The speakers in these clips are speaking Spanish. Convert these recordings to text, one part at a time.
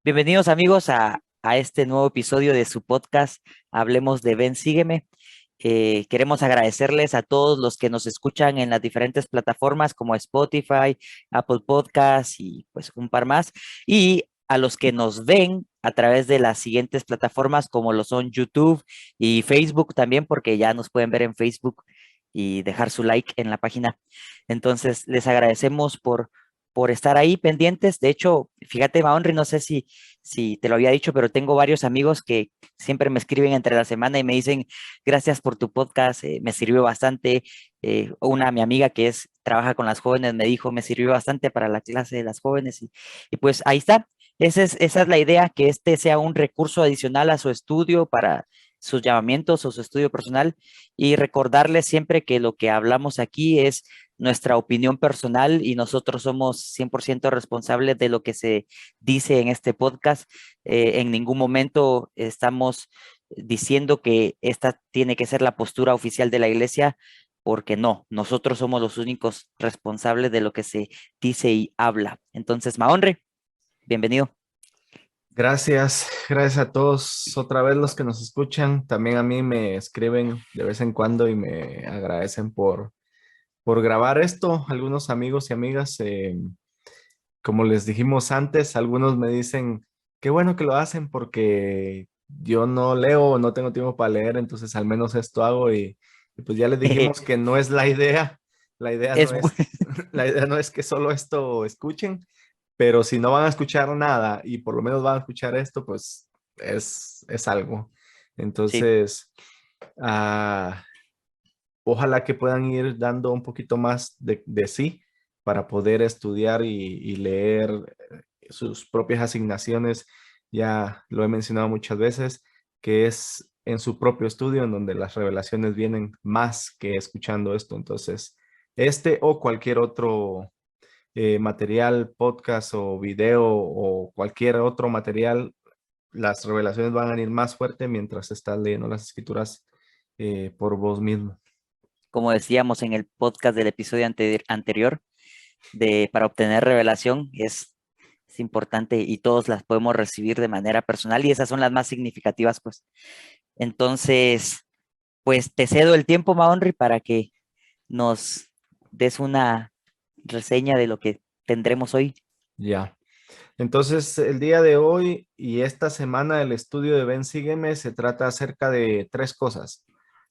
Bienvenidos amigos a este nuevo episodio de su podcast Hablemos de Ven, sígueme. Queremos agradecerles a todos los que nos escuchan en las diferentes plataformas como Spotify, Apple Podcasts y pues un par más. Y a los que nos ven a través de las siguientes plataformas como lo son YouTube y Facebook también, porque ya nos pueden ver en Facebook y dejar su like en la página. Entonces, les agradecemos por estar ahí pendientes. De hecho, fíjate, Maonri, no sé si te lo había dicho, pero tengo varios amigos que siempre me escriben entre la semana y me dicen, gracias por tu podcast, me sirvió bastante. Mi amiga trabaja con las jóvenes me dijo, me sirvió bastante para la clase de las jóvenes y pues ahí está. Esa es la idea, que este sea un recurso adicional a su estudio para sus llamamientos o su estudio personal y recordarles siempre que lo que hablamos aquí es nuestra opinión personal y nosotros somos 100% responsables de lo que se dice en este podcast. En ningún momento estamos diciendo que esta tiene que ser la postura oficial de la iglesia, porque no, nosotros somos los únicos responsables de lo que se dice y habla. Entonces, Mahonre, bienvenido. Gracias a todos otra vez los que nos escuchan. También a mí me escriben de vez en cuando y me agradecen por grabar esto. Algunos amigos y amigas, como les dijimos antes, algunos me dicen, qué bueno que lo hacen porque yo no leo, no tengo tiempo para leer, entonces al menos esto hago y pues ya les dijimos que no es la idea. La idea no Es, es, la idea no es que solo esto escuchen, pero si no van a escuchar nada y por lo menos van a escuchar esto, pues es algo. sí, Entonces, ah, ojalá que puedan ir dando un poquito más de sí para poder estudiar y leer sus propias asignaciones. Ya lo he mencionado muchas veces, que es en su propio estudio en donde las revelaciones vienen más que escuchando esto. Entonces, este o cualquier otro material, podcast o video o cualquier otro material, las revelaciones van a ir más fuerte mientras estás leyendo las escrituras por vos mismo. como decíamos en el podcast del episodio anterior, para obtener revelación es importante y todos las podemos recibir de manera personal y esas son las más significativas, pues. Entonces, pues te cedo el tiempo, Maonri, para que nos des una reseña de lo que tendremos hoy. Ya. Entonces, el día de hoy y esta semana del estudio de Ven Sígueme se trata acerca de tres cosas.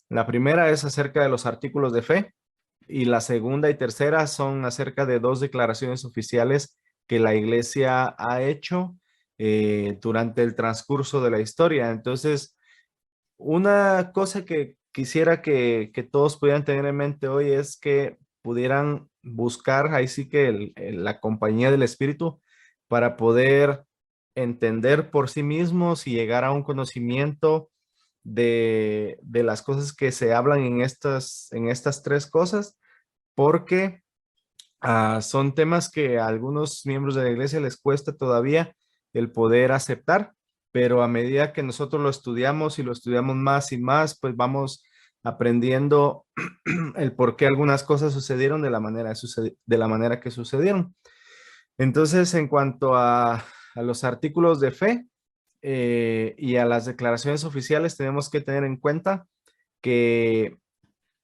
La primera es acerca de los artículos de fe y la segunda y tercera son acerca de dos declaraciones oficiales que la iglesia ha hecho durante el transcurso de la historia. Entonces, una cosa que quisiera que todos pudieran tener en mente hoy es que pudieran buscar ahí sí que la compañía del Espíritu para poder entender por sí mismos y llegar a un conocimiento de las cosas que se hablan en estas tres cosas, porque son temas que a algunos miembros de la iglesia les cuesta todavía el poder aceptar, pero a medida que nosotros lo estudiamos y lo estudiamos más y más, pues vamos aprendiendo el por qué algunas cosas sucedieron de la manera que sucedieron. Entonces, en cuanto a los artículos de fe y a las declaraciones oficiales, tenemos que tener en cuenta que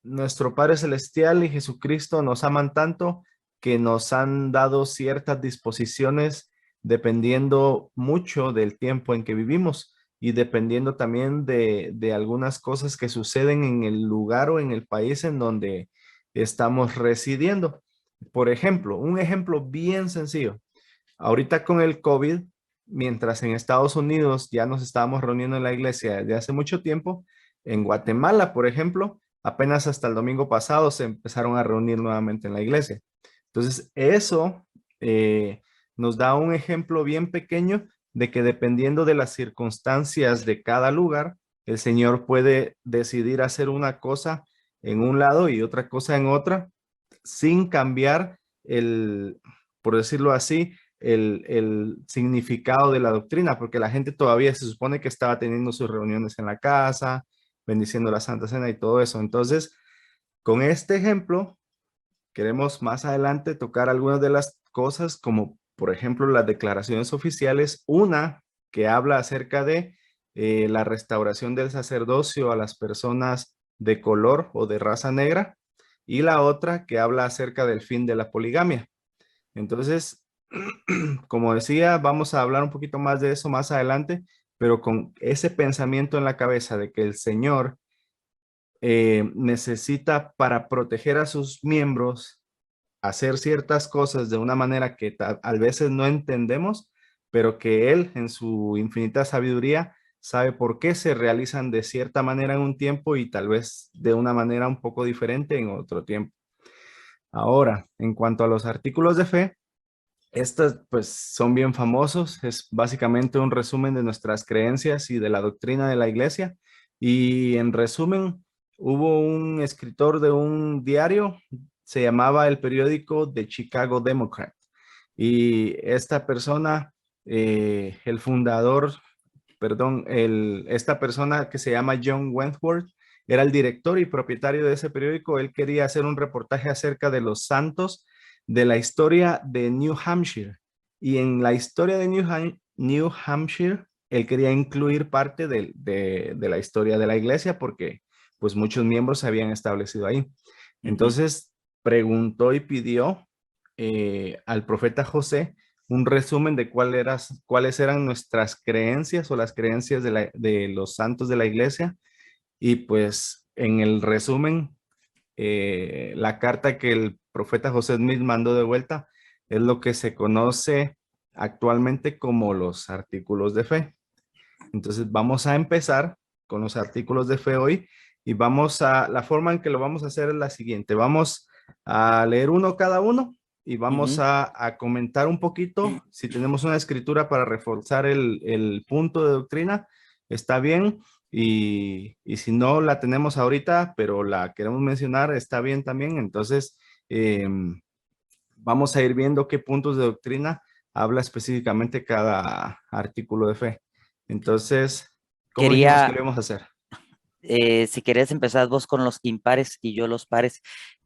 nuestro Padre Celestial y Jesucristo nos aman tanto que nos han dado ciertas disposiciones dependiendo mucho del tiempo en que vivimos y dependiendo también de algunas cosas que suceden en el lugar o en el país en donde estamos residiendo. Por ejemplo, un ejemplo bien sencillo. Ahorita con el COVID, mientras en Estados Unidos ya nos estábamos reuniendo en la iglesia desde hace mucho tiempo, en Guatemala, por ejemplo, apenas hasta el domingo pasado se empezaron a reunir nuevamente en la iglesia. Entonces, eso nos da un ejemplo bien pequeño de que dependiendo de las circunstancias de cada lugar, el Señor puede decidir hacer una cosa en un lado y otra cosa en otra, sin cambiar por decirlo así, el significado de la doctrina, porque la gente todavía se supone que estaba teniendo sus reuniones en la casa, bendiciendo la Santa Cena y todo eso. Entonces, con este ejemplo, queremos más adelante tocar algunas de las cosas como por ejemplo, las declaraciones oficiales, una que habla acerca de la restauración del sacerdocio a las personas de color o de raza negra, y la otra que habla acerca del fin de la poligamia. Entonces, como decía, vamos a hablar un poquito más de eso más adelante, pero con ese pensamiento en la cabeza de que el Señor necesita, para proteger a sus miembros, hacer ciertas cosas de una manera que a veces no entendemos, pero que Él en su infinita sabiduría sabe por qué se realizan de cierta manera en un tiempo y tal vez de una manera un poco diferente en otro tiempo. Ahora, en cuanto a los artículos de fe, estos pues son bien famosos, es básicamente un resumen de nuestras creencias y de la doctrina de la iglesia. Y en resumen, hubo un escritor de un diario, se llamaba el periódico The Chicago Democrat. Y esta persona, el fundador, perdón, esta persona que se llama John Wentworth, era el director y propietario de ese periódico. Él quería hacer un reportaje acerca de los santos de la historia de New Hampshire. Y en la historia de New Hampshire, él quería incluir parte de la historia de la iglesia porque pues muchos miembros se habían establecido ahí. Ujú. Entonces preguntó y pidió al profeta José un resumen de cuáles eran nuestras creencias o las creencias de los santos de la iglesia. Y pues en el resumen, la carta que el profeta José Smith mandó de vuelta es lo que se conoce actualmente como los artículos de fe. Entonces vamos a empezar con los artículos de fe hoy y la forma en que lo vamos a hacer es la siguiente. Vamos a leer uno cada uno y vamos Ujú. a comentar un poquito. Si tenemos una escritura para reforzar el punto de doctrina, está bien. Y si no la tenemos ahorita, pero la queremos mencionar, está bien también. Entonces, vamos a ir viendo qué puntos de doctrina habla específicamente cada artículo de fe. Entonces, ¿cómo dijimos que Quería, lo íbamos a hacer? si querés empezar vos con los impares y yo los pares,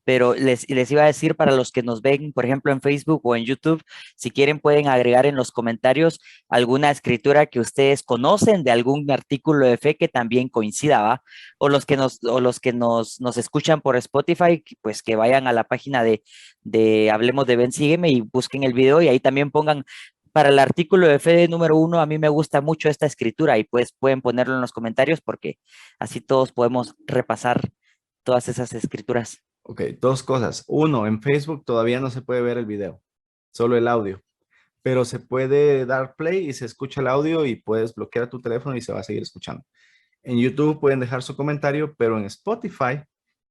pero les iba a decir para los que nos ven, por ejemplo, en Facebook o en YouTube, si quieren pueden agregar en los comentarios alguna escritura que ustedes conocen de algún artículo de fe que también coincida, ¿va? O los que nos escuchan por Spotify, pues que vayan a la página de Hablemos de Ven, Sígueme y busquen el video y ahí también pongan para el artículo de fe número 1, a mí me gusta mucho esta escritura y pues pueden ponerlo en los comentarios porque así todos podemos repasar todas esas escrituras. Ok, dos cosas. Uno, en Facebook todavía no se puede ver el video, solo el audio, pero se puede dar play y se escucha el audio y puedes bloquear tu teléfono y se va a seguir escuchando. En YouTube pueden dejar su comentario, pero en Spotify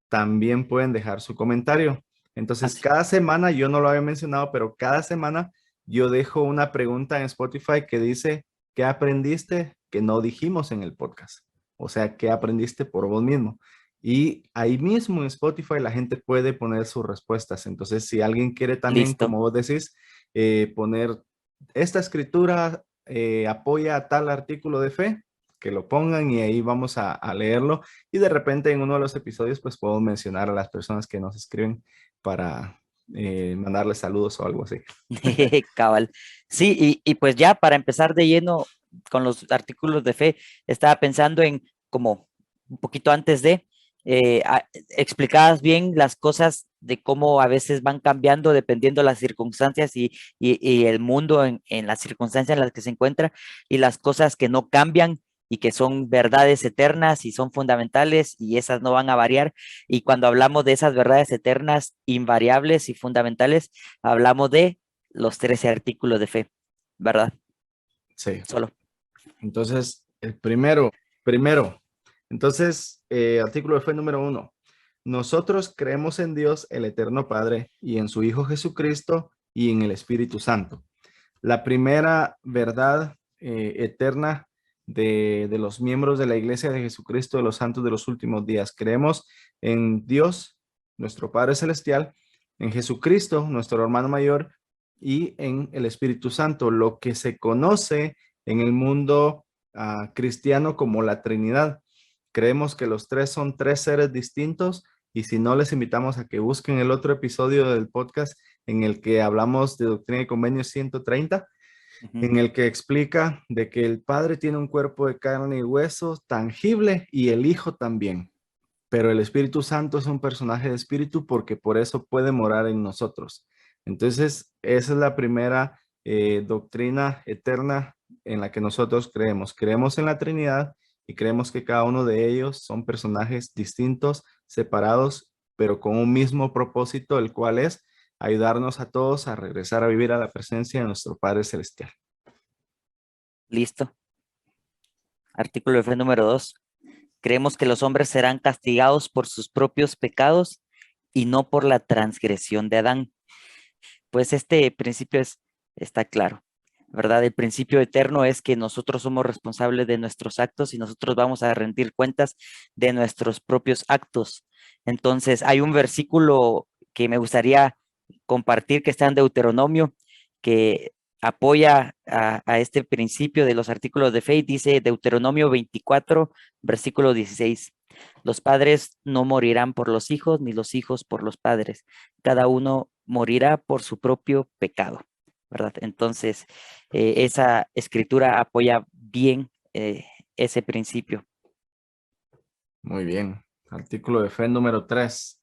también pueden dejar su comentario. Entonces, Así. cada semana, yo no lo había mencionado, pero cada semana yo dejo una pregunta en Spotify que dice, ¿qué aprendiste que no dijimos en el podcast? O sea, ¿qué aprendiste por vos mismo? Y ahí mismo en Spotify la gente puede poner sus respuestas. Entonces, si alguien quiere también, Listo. como vos decís, poner esta escritura apoya a tal artículo de fe, que lo pongan y ahí vamos a leerlo. Y de repente en uno de los episodios pues puedo mencionar a las personas que nos escriben para mandarles saludos o algo así. Cabal. Sí, y pues ya para empezar de lleno con los artículos de fe, estaba pensando en como un poquito antes de, explicadas bien las cosas de cómo a veces van cambiando dependiendo las circunstancias y el mundo en las circunstancias en las que se encuentra y las cosas que no cambian y que son verdades eternas y son fundamentales y esas no van a variar. Y cuando hablamos de esas verdades eternas, invariables y fundamentales, hablamos de los 13 artículos de fe, ¿verdad? Sí. Solo. Entonces, entonces, artículo de fe número 1. Nosotros creemos en Dios, el Eterno Padre, y en su Hijo Jesucristo, y en el Espíritu Santo. La primera verdad eterna de los miembros de la Iglesia de Jesucristo de los Santos de los Últimos Días. Creemos en Dios, nuestro Padre Celestial, en Jesucristo, nuestro hermano mayor, y en el Espíritu Santo, lo que se conoce en el mundo cristiano como la Trinidad. Creemos que los tres son tres seres distintos y si no, les invitamos a que busquen el otro episodio del podcast en el que hablamos de Doctrina y Convenios 130, Ujú. en el que explica de que el Padre tiene un cuerpo de carne y hueso tangible y el Hijo también. Pero el Espíritu Santo es un personaje de espíritu porque por eso puede morar en nosotros. Entonces, esa es la primera doctrina eterna en la que nosotros creemos. Creemos en la Trinidad y creemos que cada uno de ellos son personajes distintos, separados, pero con un mismo propósito, el cual es ayudarnos a todos a regresar a vivir a la presencia de nuestro Padre Celestial. Listo. Artículo de fe número 2. Creemos que los hombres serán castigados por sus propios pecados y no por la transgresión de Adán. Pues este principio está claro, ¿verdad? El principio eterno es que nosotros somos responsables de nuestros actos y nosotros vamos a rendir cuentas de nuestros propios actos. Entonces, hay un versículo que me gustaría compartir que está en Deuteronomio, que apoya a este principio de los artículos de fe y dice Deuteronomio 24, versículo 16. Los padres no morirán por los hijos, ni los hijos por los padres. Cada uno morirá por su propio pecado, ¿verdad? Entonces, esa escritura apoya bien ese principio. Muy bien. Artículo de fe número 3.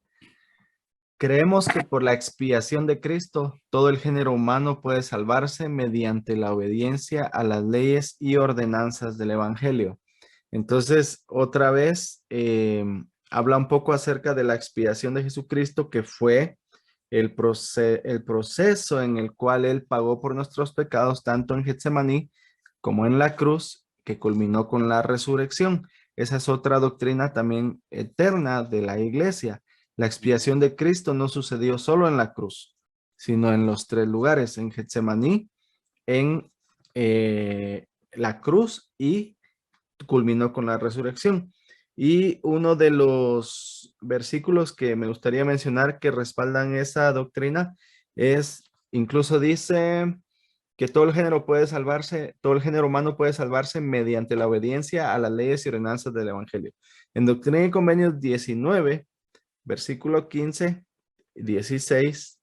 Creemos que por la expiación de Cristo, todo el género humano puede salvarse mediante la obediencia a las leyes y ordenanzas del Evangelio. Entonces, otra vez, habla un poco acerca de la expiación de Jesucristo, que fue el proceso en el cual Él pagó por nuestros pecados, tanto en Getsemaní como en la cruz, que culminó con la resurrección. Esa es otra doctrina también eterna de la iglesia. La expiación de Cristo no sucedió solo en la cruz, sino en los tres lugares, en Getsemaní, en la cruz y culminó con la resurrección. Y uno de los versículos que me gustaría mencionar que respaldan esa doctrina es, incluso dice que todo el género puede salvarse, todo el género humano puede salvarse mediante la obediencia a las leyes y ordenanzas del Evangelio. En Doctrina y Convenios 19, versículo 15, 16,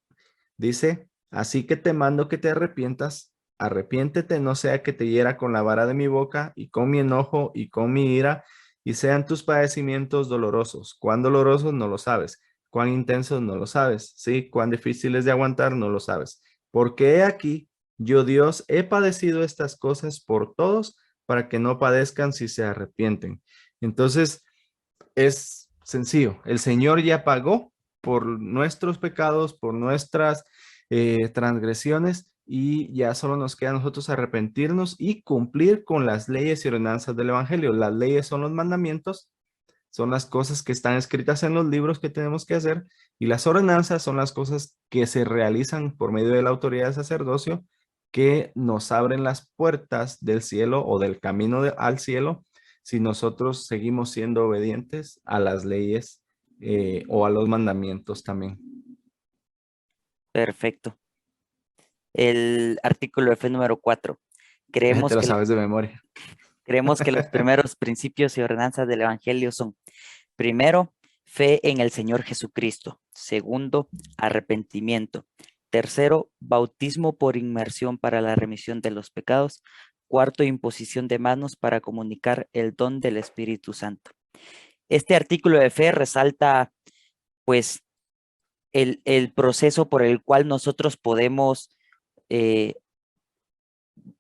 dice, así que te mando que te arrepientas, arrepiéntete, no sea que te hiera con la vara de mi boca y con mi enojo y con mi ira, y sean tus padecimientos dolorosos. Cuán dolorosos no lo sabes, cuán intensos no lo sabes, sí, cuán difíciles de aguantar no lo sabes. Porque he aquí, yo Dios he padecido estas cosas por todos para que no padezcan si se arrepienten. Entonces, es sencillo. El Señor ya pagó por nuestros pecados, por nuestras transgresiones y ya solo nos queda a nosotros arrepentirnos y cumplir con las leyes y ordenanzas del Evangelio. Las leyes son los mandamientos, son las cosas que están escritas en los libros que tenemos que hacer y las ordenanzas son las cosas que se realizan por medio de la autoridad de sacerdocio que nos abren las puertas del cielo o del camino al cielo si nosotros seguimos siendo obedientes a las leyes o a los mandamientos también. Perfecto. El artículo de fe número 4. Te Creemos lo que, sabes de memoria. creemos que los primeros principios y ordenanzas del Evangelio son, primero, fe en el Señor Jesucristo. Segundo, arrepentimiento. Tercero, bautismo por inmersión para la remisión de los pecados. Cuarto, imposición de manos para comunicar el don del Espíritu Santo. Este artículo de fe resalta, pues, el proceso por el cual nosotros podemos eh,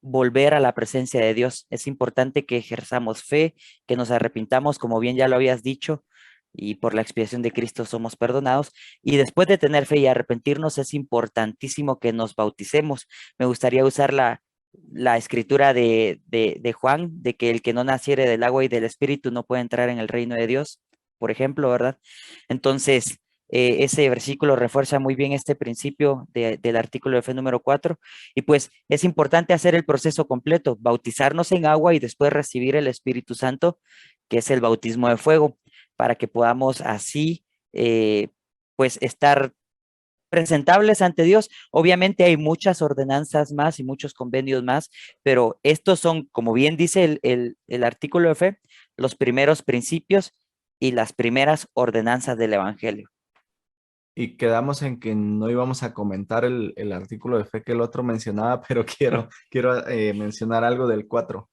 volver a la presencia de Dios. Es importante que ejerzamos fe, que nos arrepintamos, como bien ya lo habías dicho, y por la expiación de Cristo somos perdonados. Y después de tener fe y arrepentirnos, es importantísimo que nos bauticemos. Me gustaría usar la escritura de Juan, de que el que no naciere del agua y del Espíritu no puede entrar en el reino de Dios, por ejemplo, ¿verdad? Entonces, ese versículo refuerza muy bien este principio del artículo de fe número 4. Y pues es importante hacer el proceso completo, bautizarnos en agua y después recibir el Espíritu Santo, que es el bautismo de fuego, para que podamos así, pues, estar presentables ante Dios. Obviamente hay muchas ordenanzas más y muchos convenios más, pero estos son, como bien dice el artículo de fe, los primeros principios y las primeras ordenanzas del Evangelio. y quedamos en que no íbamos a comentar el artículo de fe que el otro mencionaba, pero quiero mencionar algo del 4.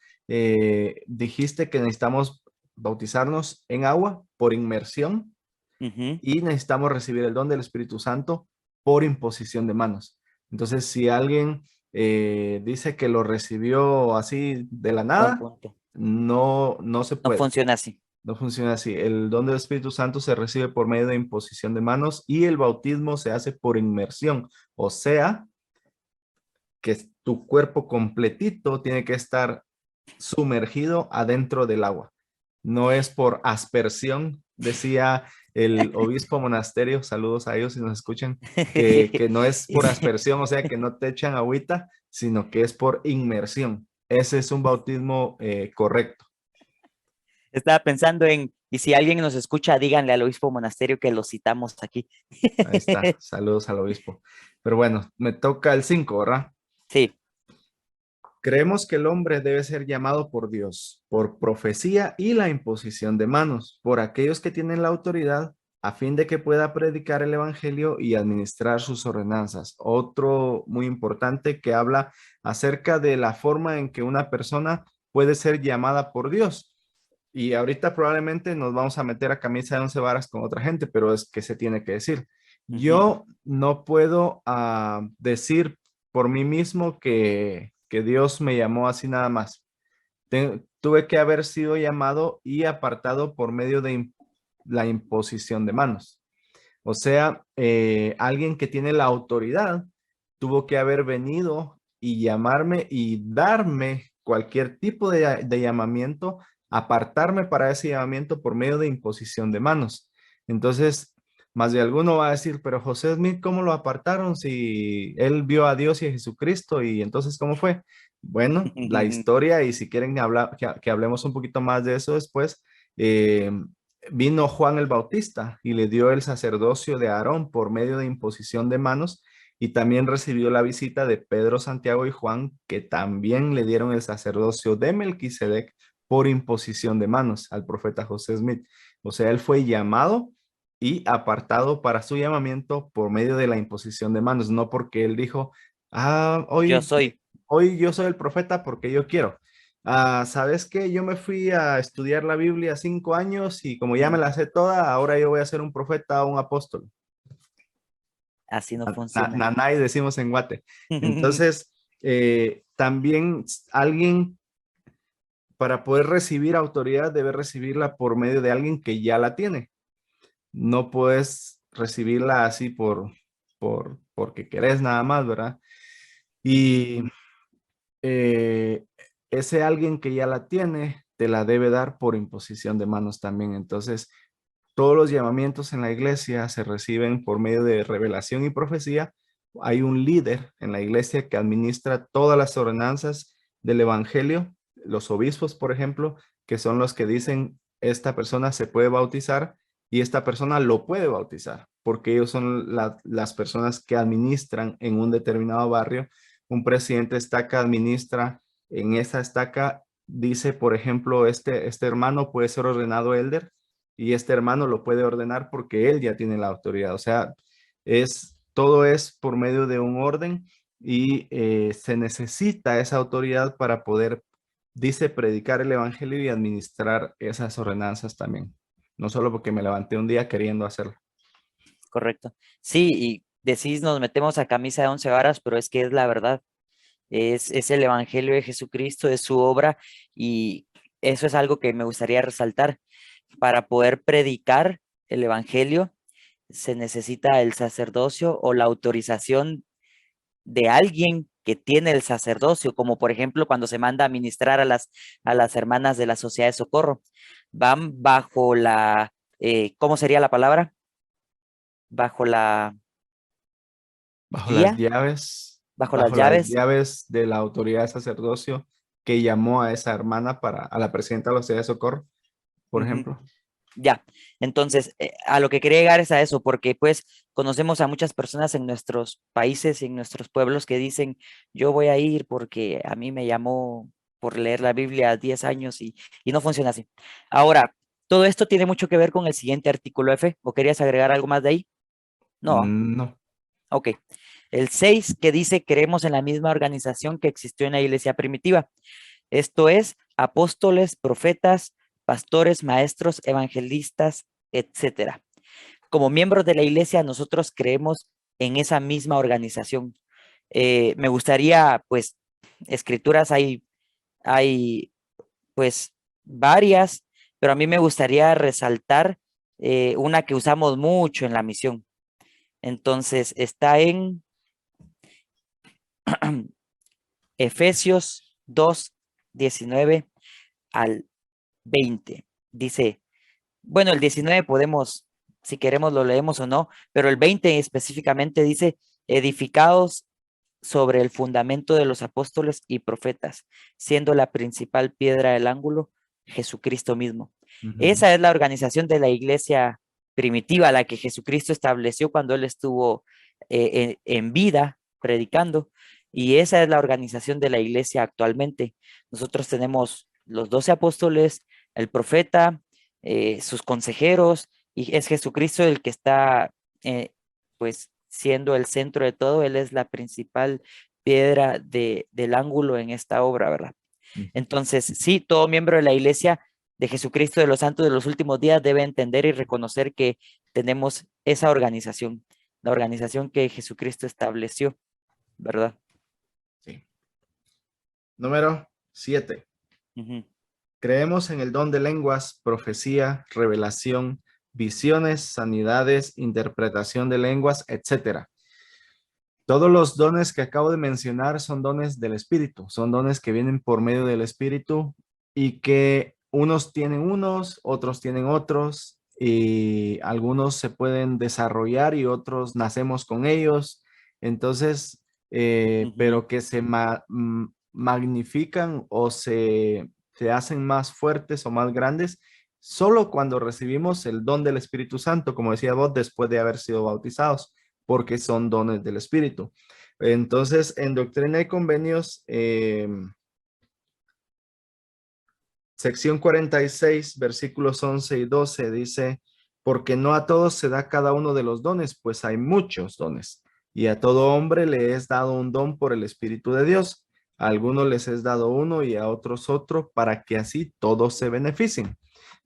Dijiste que necesitamos bautizarnos en agua por inmersión Ujú. y necesitamos recibir el don del Espíritu Santo por imposición de manos. Entonces, si alguien dice que lo recibió así de la Buen nada, punto. no se No puede. funciona así. No funciona así. El don del Espíritu Santo se recibe por medio de imposición de manos y el bautismo se hace por inmersión. O sea, que tu cuerpo completito tiene que estar sumergido adentro del agua. No es por aspersión, decía el obispo monasterio, saludos a ellos si nos escuchan, que no es por aspersión, o sea, que no te echan agüita, sino que es por inmersión. Ese es un bautismo correcto. Estaba pensando en, y si alguien nos escucha, díganle al obispo monasterio que lo citamos aquí. Ahí está, saludos al obispo. Pero bueno, me toca el 5, ¿verdad? Sí. Creemos que el hombre debe ser llamado por Dios, por profecía y la imposición de manos, por aquellos que tienen la autoridad, a fin de que pueda predicar el evangelio y administrar sus ordenanzas. Otro muy importante que habla acerca de la forma en que una persona puede ser llamada por Dios. Y ahorita probablemente nos vamos a meter a camisa de once varas con otra gente, pero es que se tiene que decir. Ujú. Yo no puedo decir por mí mismo que Dios me llamó así nada más. Tuve que haber sido llamado y apartado por medio de la imposición de manos. O sea, alguien que tiene la autoridad tuvo que haber venido y llamarme y darme cualquier tipo de llamamiento, apartarme para ese llamamiento por medio de imposición de manos. Entonces, más de alguno va a decir, pero José Smith, ¿cómo lo apartaron si él vio a Dios y a Jesucristo? Y entonces, ¿cómo fue? Bueno, la historia, y si quieren hablar, que hablemos un poquito más de eso después, eh, vino Juan el Bautista y le dio el sacerdocio de Aarón por medio de imposición de manos, y también recibió la visita de Pedro, Santiago y Juan, que también le dieron el sacerdocio de Melquisedec por imposición de manos al profeta José Smith. O sea, él fue llamado y apartado para su llamamiento por medio de la imposición de manos, no porque él dijo, Yo hoy, soy. hoy yo soy el profeta porque yo quiero. ¿Sabes qué? Yo me fui a estudiar la Biblia 5 años y como ya me la sé toda, ahora yo voy a ser un profeta o un apóstol. Así no funciona. Nanay decimos en Guate. Entonces, también alguien para poder recibir autoridad debe recibirla por medio de alguien que ya la tiene. No puedes recibirla así porque querés nada más, ¿verdad? Y eh, ese alguien que ya la tiene, te la debe dar por imposición de manos también. Entonces, todos los llamamientos en la iglesia se reciben por medio de revelación y profecía. Hay un líder en la iglesia que administra todas las ordenanzas del evangelio, los obispos, por ejemplo, que son los que dicen, esta persona se puede bautizar y esta persona lo puede bautizar, porque ellos son las personas que administran en un determinado barrio. Un presidente de estaca administra en esa estaca, dice, por ejemplo, este hermano puede ser ordenado elder y este hermano lo puede ordenar porque él ya tiene la autoridad. O sea, todo es por medio de un orden y se necesita esa autoridad para poder, dice, predicar el evangelio y administrar esas ordenanzas también. No solo porque me levanté un día queriendo hacerlo. Correcto. Sí, y decís nos metemos a camisa de once varas, pero es que es la verdad. Es el Evangelio de Jesucristo, es su obra, y eso es algo que me gustaría resaltar. Para poder predicar el Evangelio se necesita el sacerdocio o la autorización de alguien que tiene el sacerdocio, como por ejemplo cuando se manda a ministrar a las hermanas de la Sociedad de Socorro. Van bajo la, ¿cómo sería la palabra? Bajo la Bajo las guía, llaves, bajo las bajo las llaves. llaves de la autoridad de sacerdocio que llamó a esa hermana a la presidenta de la Sociedad de Socorro, por Ujú. ejemplo. Ya, entonces, a lo que quería llegar es a eso, porque pues conocemos a muchas personas en nuestros países, en nuestros pueblos que dicen, yo voy a ir porque a mí me llamó por leer la Biblia 10 años y no funciona así. Ahora, todo esto tiene mucho que ver con el siguiente artículo F, ¿o querías agregar algo más de ahí? No, No. ok. El 6 que dice, creemos en la misma organización que existió en la iglesia primitiva. Esto es, apóstoles, profetas, pastores, maestros, evangelistas, etcétera. Como miembros de la iglesia, nosotros creemos en esa misma organización. Me gustaría, pues, escrituras hay, pues, varias, pero a mí me gustaría resaltar una que usamos mucho en la misión. Entonces, está en Efesios 2, 19 al 20. Dice, bueno, el 19 podemos, si queremos lo leemos o no, pero el 20 específicamente dice, edificados sobre el fundamento de los apóstoles y profetas, siendo la principal piedra del ángulo Jesucristo mismo. Ujú. Esa es la organización de la iglesia primitiva, la que Jesucristo estableció cuando él estuvo en vida predicando, y esa es la organización de la iglesia actualmente. Nosotros tenemos los 12 apóstoles, el profeta, sus consejeros, y es Jesucristo el que está, pues, siendo el centro de todo. Él es la principal piedra del ángulo en esta obra, ¿verdad? Entonces, sí, todo miembro de la iglesia de Jesucristo de los Santos de los últimos días debe entender y reconocer que tenemos esa organización, la organización que Jesucristo estableció, ¿verdad? Sí. Número 7. Ujú, Creemos en el don de lenguas, profecía, revelación, visiones, sanidades, interpretación de lenguas, etcétera. Todos los dones que acabo de mencionar son dones del Espíritu, son dones que vienen por medio del Espíritu y que unos tienen unos, otros tienen otros y algunos se pueden desarrollar y otros nacemos con ellos. Entonces, ujú, pero que magnifican o se hacen más fuertes o más grandes solo cuando recibimos el don del Espíritu Santo, como decía vos, después de haber sido bautizados porque son dones del Espíritu. Entonces, en Doctrina y Convenios, sección 46, versículos 11 y 12, dice, porque no a todos se da cada uno de los dones, pues hay muchos dones, y a todo hombre le es dado un don por el Espíritu de Dios. A algunos les es dado uno y a otros otro, para que así todos se beneficien.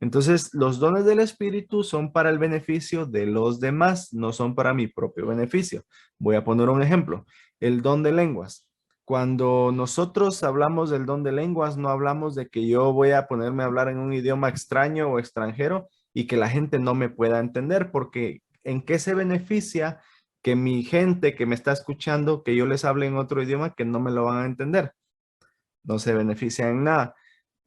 Entonces, los dones del Espíritu son para el beneficio de los demás, no son para mi propio beneficio. Voy a poner un ejemplo. El don de lenguas. Cuando nosotros hablamos del don de lenguas, no hablamos de que yo voy a ponerme a hablar en un idioma extraño o extranjero y que la gente no me pueda entender, porque ¿en qué se beneficia que mi gente que me está escuchando, que yo les hable en otro idioma que no me lo van a entender? No se beneficia en nada.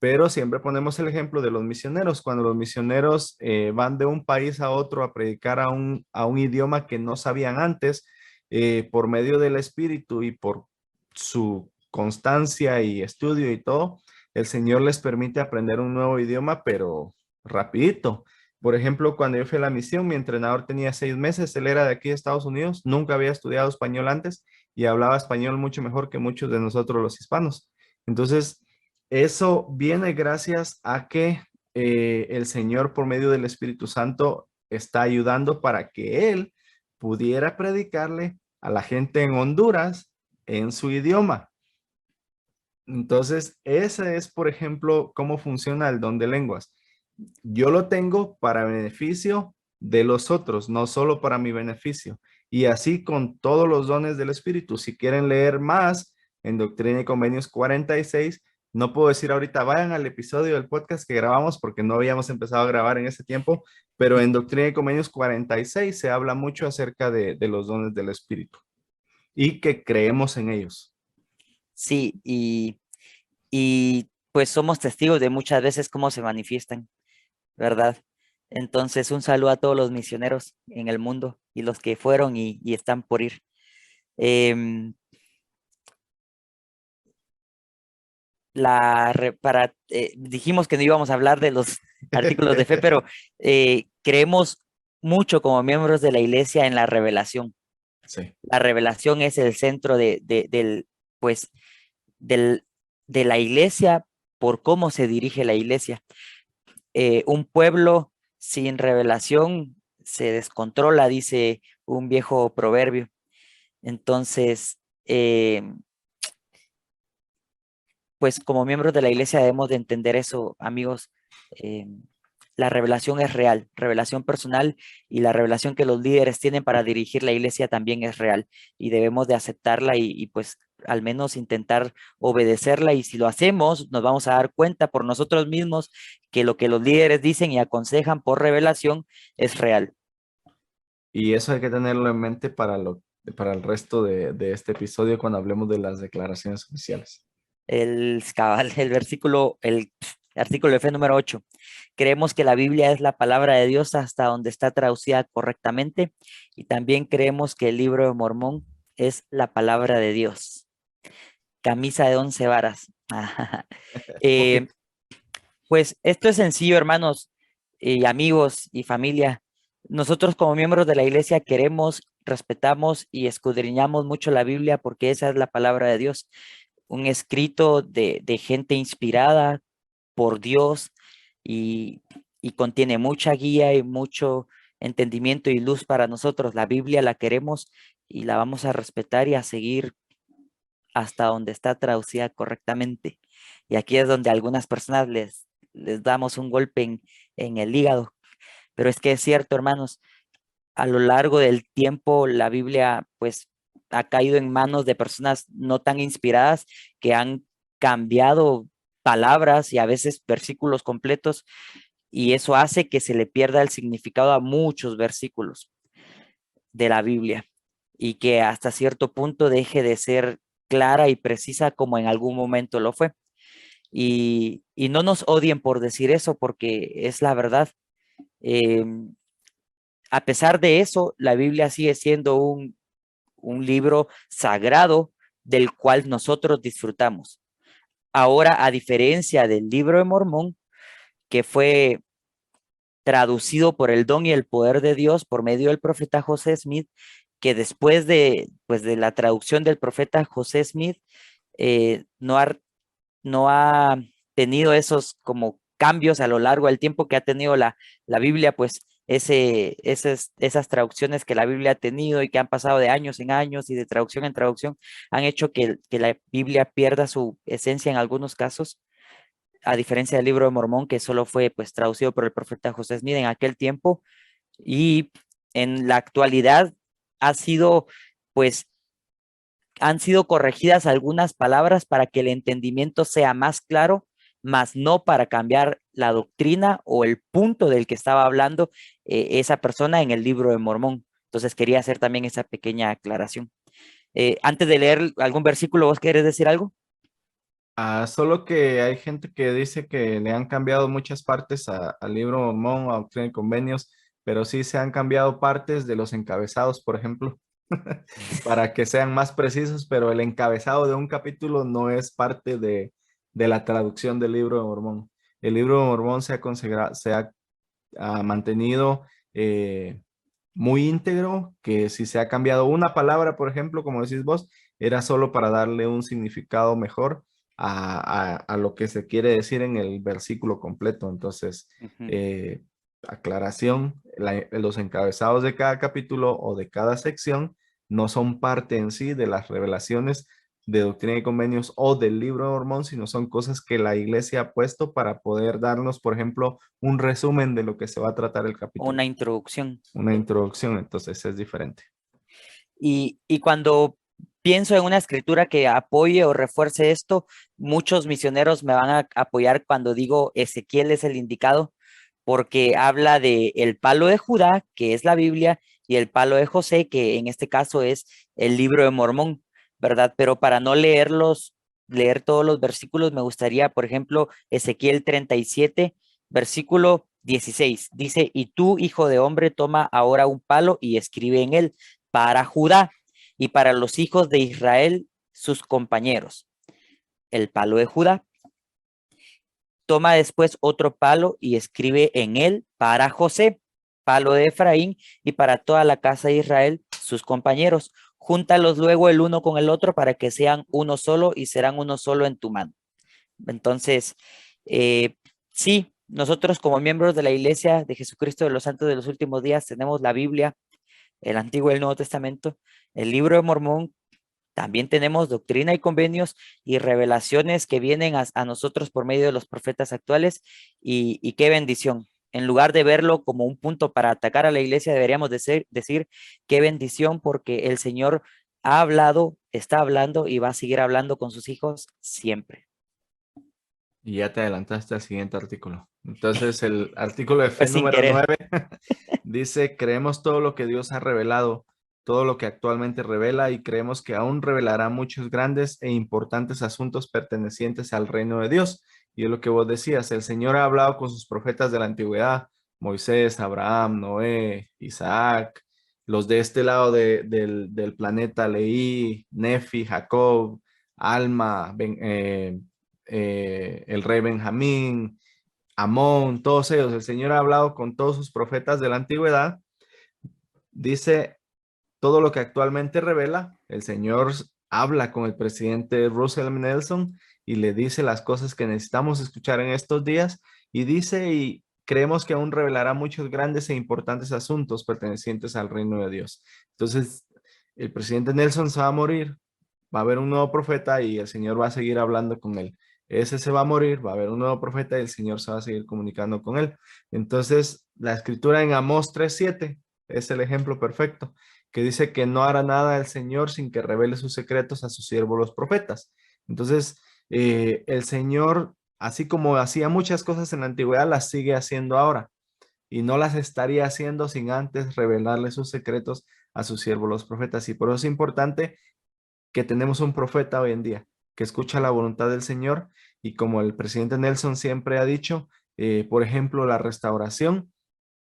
Pero siempre ponemos el ejemplo de los misioneros. Cuando los misioneros van de un país a otro a predicar a un idioma que no sabían antes, por medio del Espíritu y por su constancia y estudio y todo, el Señor les permite aprender un nuevo idioma, pero rapidito. Por ejemplo, cuando yo fui a la misión, mi entrenador tenía 6 meses, él era de aquí de Estados Unidos, nunca había estudiado español antes y hablaba español mucho mejor que muchos de nosotros los hispanos. Entonces, eso viene gracias a que el Señor por medio del Espíritu Santo está ayudando para que Él pudiera predicarle a la gente en Honduras en su idioma. Entonces, ese es, por ejemplo, cómo funciona el don de lenguas. Yo lo tengo para beneficio de los otros, no solo para mi beneficio. Y así con todos los dones del Espíritu. Si quieren leer más en Doctrina y Convenios 46, no puedo decir ahorita, vayan al episodio del podcast que grabamos porque no habíamos empezado a grabar en ese tiempo, pero en Doctrina y Convenios 46 se habla mucho acerca de los dones del Espíritu y que creemos en ellos. sí, y pues somos testigos de muchas veces cómo se manifiestan, ¿verdad? Entonces, un saludo a todos los misioneros en el mundo y los que fueron y están por ir. Em, dijimos que no íbamos a hablar de los artículos de fe, pero creemos mucho como miembros de la iglesia en la revelación. Sí. La revelación es el centro pues, del, de la iglesia por cómo se dirige la iglesia. Un pueblo sin revelación se descontrola, dice un viejo proverbio. Entonces, pues como miembros de la iglesia debemos de entender eso, amigos. eh, la revelación es real, revelación personal, y la revelación que los líderes tienen para dirigir la iglesia también es real, y debemos de aceptarla y pues al menos intentar obedecerla, y si lo hacemos nos vamos a dar cuenta por nosotros mismos que lo que los líderes dicen y aconsejan por revelación es real. Y eso hay que tenerlo en mente para el resto de este episodio cuando hablemos de las declaraciones oficiales. El artículo de fe número 8. Creemos que la Biblia es la palabra de Dios hasta donde está traducida correctamente, y también creemos que el libro de Mormón es la palabra de Dios. Camisa de 11 varas. Eh, pues esto es sencillo, hermanos y amigos y familia. Nosotros como miembros de la iglesia queremos, respetamos y escudriñamos mucho la Biblia porque esa es la palabra de Dios, un escrito de gente inspirada por Dios, y, y contiene mucha guía y mucho entendimiento y luz para nosotros. La Biblia la queremos y la vamos a respetar y a seguir hasta donde está traducida correctamente. Y aquí es donde a algunas personas les damos un golpe en el hígado. Pero es que es cierto, hermanos, a lo largo del tiempo la Biblia pues ha caído en manos de personas no tan inspiradas que han cambiado palabras y a veces versículos completos, y eso hace que se le pierda el significado a muchos versículos de la Biblia, y que hasta cierto punto deje de ser clara y precisa como en algún momento lo fue. Y no nos odien por decir eso, porque es la verdad. Em, a pesar de eso, la Biblia sigue siendo un libro sagrado del cual nosotros disfrutamos. Ahora, a diferencia del libro de Mormón, que fue traducido por el don y el poder de Dios por medio del profeta José Smith, que después pues, de la traducción del profeta José Smith, no ha tenido esos como cambios a lo largo del tiempo que ha tenido la Biblia, pues esas traducciones que la Biblia ha tenido y que han pasado de años en años y de traducción en traducción, han hecho que la Biblia pierda su esencia en algunos casos, a diferencia del libro de Mormón, que solo fue pues traducido por el profeta José Smith en aquel tiempo, y en la actualidad ha sido pues han sido corregidas algunas palabras para que el entendimiento sea más claro, mas no para cambiar la doctrina o el punto del que estaba hablando esa persona en el libro de Mormón. Entonces quería hacer también esa pequeña aclaración. Antes de leer algún versículo, ¿vos querés decir algo? Solo que hay gente que dice que le han cambiado muchas partes al libro Mormón, a Doctrina y Convenios, pero sí se han cambiado partes de los encabezados, por ejemplo, para que sean más precisos, pero el encabezado de un capítulo no es parte de la traducción del libro de Mormón. El libro de Mormón se ha mantenido muy íntegro, que si se ha cambiado una palabra, por ejemplo, como decís vos, era solo para darle un significado mejor a lo que se quiere decir en el versículo completo. Entonces, Ujú. aclaración, los encabezados de cada capítulo o de cada sección no son parte en sí de las revelaciones de Doctrina y Convenios o del libro de Mormón, sino son cosas que la iglesia ha puesto para poder darnos, por ejemplo, un resumen de lo que se va a tratar el capítulo, Una introducción. una introducción, entonces es diferente. Y cuando pienso en una escritura que apoye o refuerce esto, muchos misioneros me van a apoyar cuando digo Ezequiel es el indicado, porque habla de el palo de Judá, que es la Biblia, y el palo de José, que en este caso es el libro de Mormón, ¿verdad? Pero para no leer todos los versículos, me gustaría, por ejemplo, Ezequiel 37, versículo 16, dice, y tú, hijo de hombre, toma ahora un palo y escribe en él para Judá y para los hijos de Israel, sus compañeros. El palo de Judá. Toma después otro palo y escribe en él para José, palo de Efraín, y para toda la casa de Israel, sus compañeros. Júntalos luego el uno con el otro para que sean uno solo y serán uno solo en tu mano. Entonces, sí, Nosotros como miembros de la Iglesia de Jesucristo de los Santos de los Últimos Días tenemos la Biblia, el Antiguo y el Nuevo Testamento, el Libro de Mormón. También tenemos doctrina y convenios y revelaciones que vienen a nosotros por medio de los profetas actuales, y qué bendición. En lugar de verlo como un punto para atacar a la iglesia, deberíamos decir qué bendición, porque el Señor ha hablado, está hablando y va a seguir hablando con sus hijos siempre. Y ya te adelantaste al siguiente artículo. Entonces, el artículo de fe Pues sin número querer. 9 dice, creemos todo lo que Dios ha revelado, todo lo que actualmente revela y creemos que aún revelará muchos grandes e importantes asuntos pertenecientes al reino de Dios. Y es lo que vos decías, el Señor ha hablado con sus profetas de la antigüedad, Moisés, Abraham, Noé, Isaac, los de este lado del planeta, Leí, Nefi, Jacob, Alma, el rey Benjamín, Amón, todos ellos. El Señor ha hablado con todos sus profetas de la antigüedad. Dice todo lo que actualmente revela. El Señor habla con el presidente Russell M. Nelson y le dice las cosas que necesitamos escuchar en estos días. Y dice, y creemos que aún revelará muchos grandes e importantes asuntos pertenecientes al reino de Dios. Entonces, el presidente Nelson se va a morir, va a haber un nuevo profeta y el Señor va a seguir hablando con él. Ese se va a morir, va a haber un nuevo profeta y el Señor se va a seguir comunicando con él. Entonces, la escritura en Amós 3:7 es el ejemplo perfecto, que dice que no hará nada el Señor sin que revele sus secretos a sus siervos los profetas. Entonces, el Señor, así como hacía muchas cosas en la antigüedad, las sigue haciendo ahora y no las estaría haciendo sin antes revelarle sus secretos a sus siervos los profetas. Y por eso es importante que tenemos un profeta hoy en día que escucha la voluntad del Señor y como el presidente Nelson siempre ha dicho, por ejemplo, la restauración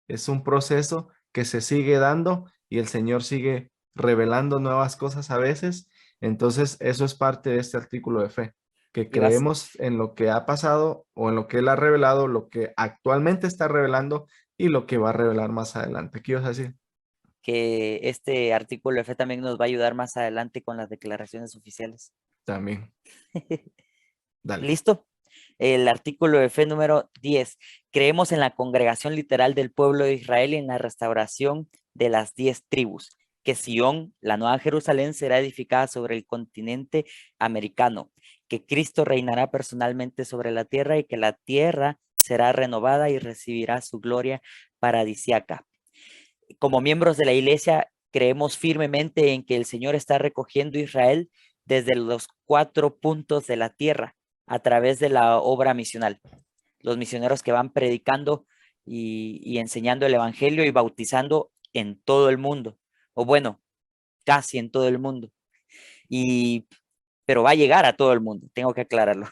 es un proceso que se sigue dando y el Señor sigue revelando nuevas cosas a veces. Entonces, eso es parte de este artículo de fe, que Y vas, creemos en lo que ha pasado o en lo que Él ha revelado, lo que actualmente está revelando y lo que va a revelar más adelante. ¿Qué ibas a decir? que este artículo de fe también nos va a ayudar más adelante con las declaraciones oficiales. También, dale. ¿Listo? El artículo de fe número 10. Creemos en la congregación literal del pueblo de Israel y en la restauración de las 10 tribus, que Sión, la nueva Jerusalén, será edificada sobre el continente americano, que Cristo reinará personalmente sobre la tierra y que la tierra será renovada y recibirá su gloria paradisiaca. Como miembros de la iglesia, creemos firmemente en que el Señor está recogiendo Israel desde los 4 puntos de la tierra a través de la obra misional. Los misioneros que van predicando y enseñando el evangelio y bautizando en todo el mundo, o bueno, casi en todo el mundo. Y, pero va a llegar a todo el mundo, tengo que aclararlo.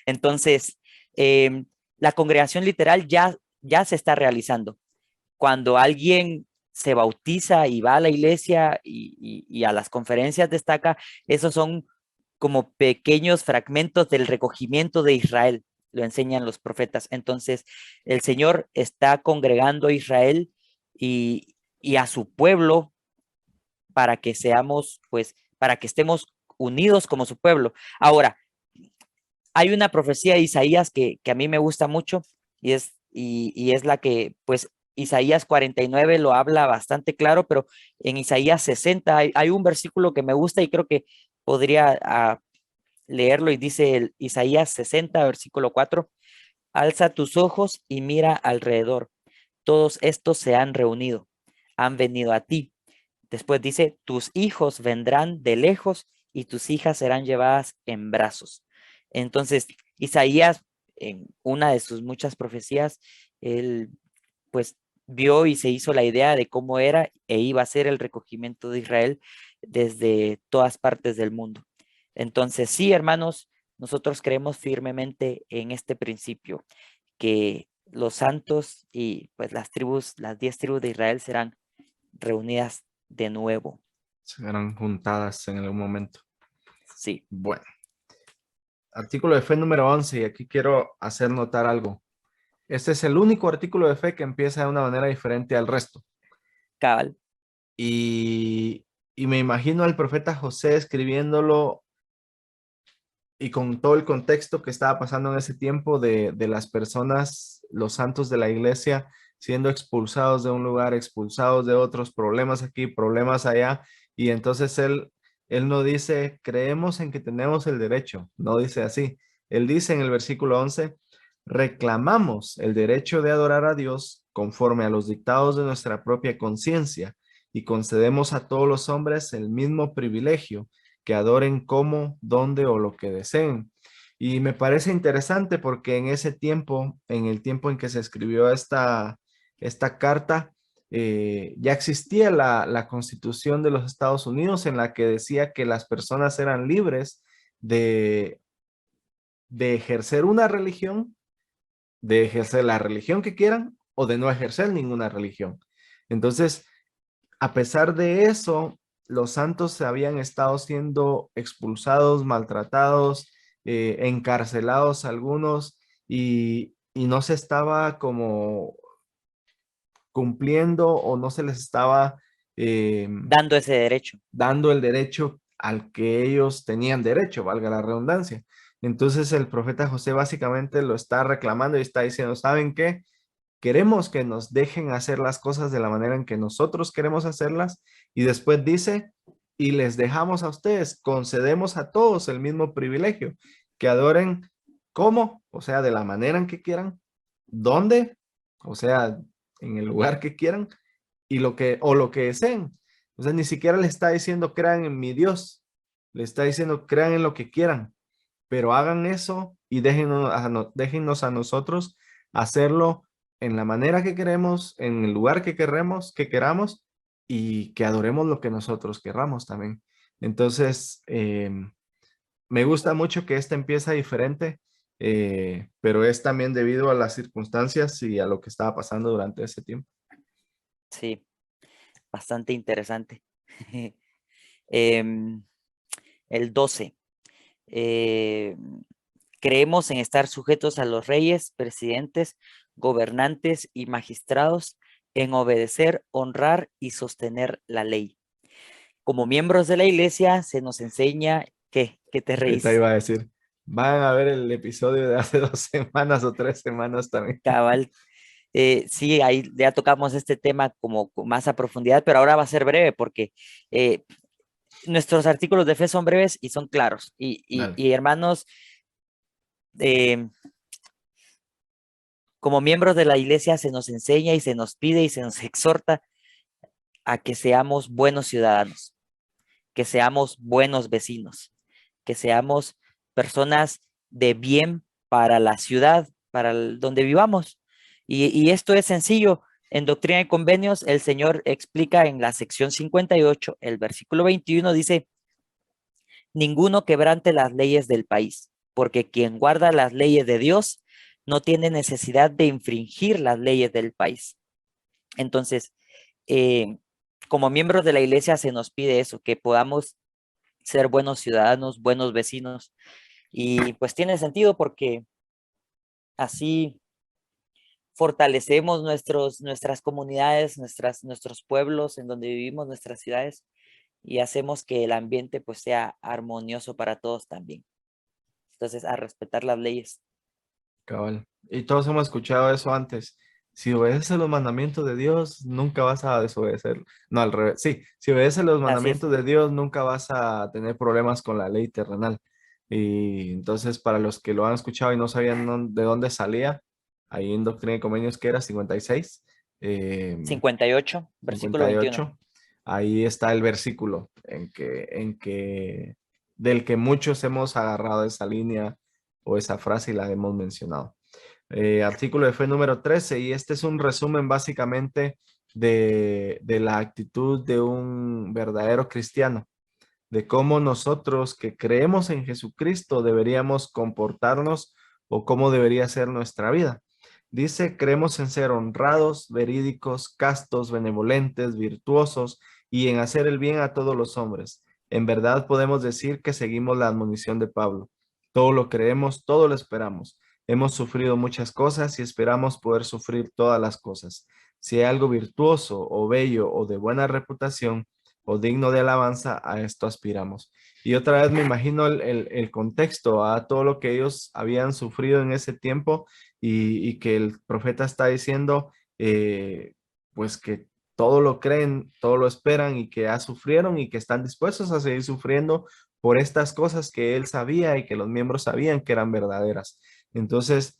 Entonces, la congregación literal ya se está realizando. Cuando alguien se bautiza y va a la iglesia y a las conferencias destaca, esos son como pequeños fragmentos del recogimiento de Israel, lo enseñan los profetas. Entonces, el Señor está congregando a Israel y a su pueblo para que seamos, pues, para que estemos unidos como su pueblo. Ahora, hay una profecía de Isaías que a mí me gusta mucho y es la que, pues, Isaías 49 lo habla bastante claro, pero en Isaías 60 hay un versículo que me gusta y creo que podría leerlo y dice el Isaías 60, versículo 4: alza tus ojos y mira alrededor. Todos estos se han reunido, han venido a ti. Después dice, tus hijos vendrán de lejos y tus hijas serán llevadas en brazos. Entonces, Isaías, en una de sus muchas profecías, él pues vio y se hizo la idea de cómo era e iba a ser el recogimiento de Israel desde todas partes del mundo. Entonces, sí, hermanos, nosotros creemos firmemente en este principio, que los santos y pues las tribus, las 10 tribus de Israel serán reunidas de nuevo. Serán juntadas en algún momento. Sí, Bueno, artículo de fe número 11 y aquí quiero hacer notar algo. Este es el único artículo de fe que empieza de una manera diferente al resto. cabal. Y, y me imagino al profeta José escribiéndolo y con todo el contexto que estaba pasando en ese tiempo de las personas, los santos de la iglesia, siendo expulsados de un lugar, expulsados de otros, problemas aquí, problemas allá, y entonces él no dice, creemos en que tenemos el derecho, no dice así. Él dice en el versículo 11, reclamamos el derecho de adorar a Dios conforme a los dictados de nuestra propia conciencia y concedemos a todos los hombres el mismo privilegio que adoren como, dónde o lo que deseen. Y me parece interesante porque en ese tiempo, en el tiempo en que se escribió esta carta, ya existía la Constitución de los Estados Unidos en la que decía que las personas eran libres de, de ejercer una religión, de ejercer la religión que quieran o de no ejercer ninguna religión. Entonces, a pesar de eso, los santos habían estado siendo expulsados, maltratados, encarcelados algunos y no se estaba como cumpliendo o no se les estaba eh, Dando ese derecho. dando el derecho al que ellos tenían derecho, valga la redundancia. Entonces el profeta José básicamente lo está reclamando y está diciendo, ¿saben qué? Queremos que nos dejen hacer las cosas de la manera en que nosotros queremos hacerlas y después dice, y les dejamos a ustedes, concedemos a todos el mismo privilegio, que adoren como, o sea, de la manera en que quieran, dónde, o sea, en el lugar que quieran y lo que deseen. O sea, ni siquiera le está diciendo crean en mi Dios, le está diciendo crean en lo que quieran, pero hagan eso y déjennos a nosotros hacerlo en la manera que queremos, en el lugar que queramos y que adoremos lo que nosotros querramos también. Entonces, me gusta mucho que esta empieza diferente, pero es también debido a las circunstancias y a lo que estaba pasando durante ese tiempo. Sí, bastante interesante. Em, el 12. eh, Creemos en estar sujetos a los reyes, presidentes, gobernantes y magistrados, en obedecer, honrar y sostener la ley. Como miembros de la iglesia se nos enseña que te Ahorita reís, iba a decir, van a ver el episodio de hace 2 semanas o 3 semanas también. cabal. Sí, ahí ya tocamos este tema como con más a profundidad, pero ahora va a ser breve porque eh, nuestros artículos de fe son breves y son claros. Dale. Y hermanos, eh, como miembros de la iglesia se nos enseña y se nos pide y se nos exhorta a que seamos buenos ciudadanos, que seamos buenos vecinos, que seamos personas de bien para la ciudad, para donde vivamos. Y esto es sencillo. En Doctrina y Convenios, el Señor explica en la sección 58, el versículo 21 dice, ninguno quebrante las leyes del país, porque quien guarda las leyes de Dios no tiene necesidad de infringir las leyes del país. Entonces, eh, como miembros de la iglesia se nos pide eso, que podamos ser buenos ciudadanos, buenos vecinos. Y pues tiene sentido porque así fortalecemos nuestras comunidades, nuestros pueblos en donde vivimos, nuestras ciudades, y hacemos que el ambiente pues sea armonioso para todos también. Entonces, a respetar las leyes. Cabal. Y todos hemos escuchado eso antes. Si obedeces los mandamientos de Dios, nunca vas a desobedecer. No, al revés. Sí, si obedeces los Así es. mandamientos de Dios, nunca vas a tener problemas con la ley terrenal. Y entonces, para los que lo han escuchado y no sabían de dónde salía, ahí en Doctrina y Convenios, que era 56, 58, versículo 21. 58, ahí está el versículo del que muchos hemos agarrado esa línea o esa frase y la hemos mencionado. Artículo de fe número 13 y este es un resumen básicamente de la actitud de un verdadero cristiano, de cómo nosotros que creemos en Jesucristo deberíamos comportarnos o cómo debería ser nuestra vida. Dice, creemos en ser honrados, verídicos, castos, benevolentes, virtuosos y en hacer el bien a todos los hombres. En verdad podemos decir que seguimos la admonición de Pablo. Todo lo creemos, todo lo esperamos. Hemos sufrido muchas cosas y esperamos poder sufrir todas las cosas. Si hay algo virtuoso o bello o de buena reputación, o digno de alabanza, a esto aspiramos. Y otra vez me imagino el contexto, a todo lo que ellos habían sufrido en ese tiempo y que el profeta está diciendo, pues que todo lo creen, todo lo esperan y que ya sufrieron y que están dispuestos a seguir sufriendo por estas cosas que él sabía y que los miembros sabían que eran verdaderas. Entonces,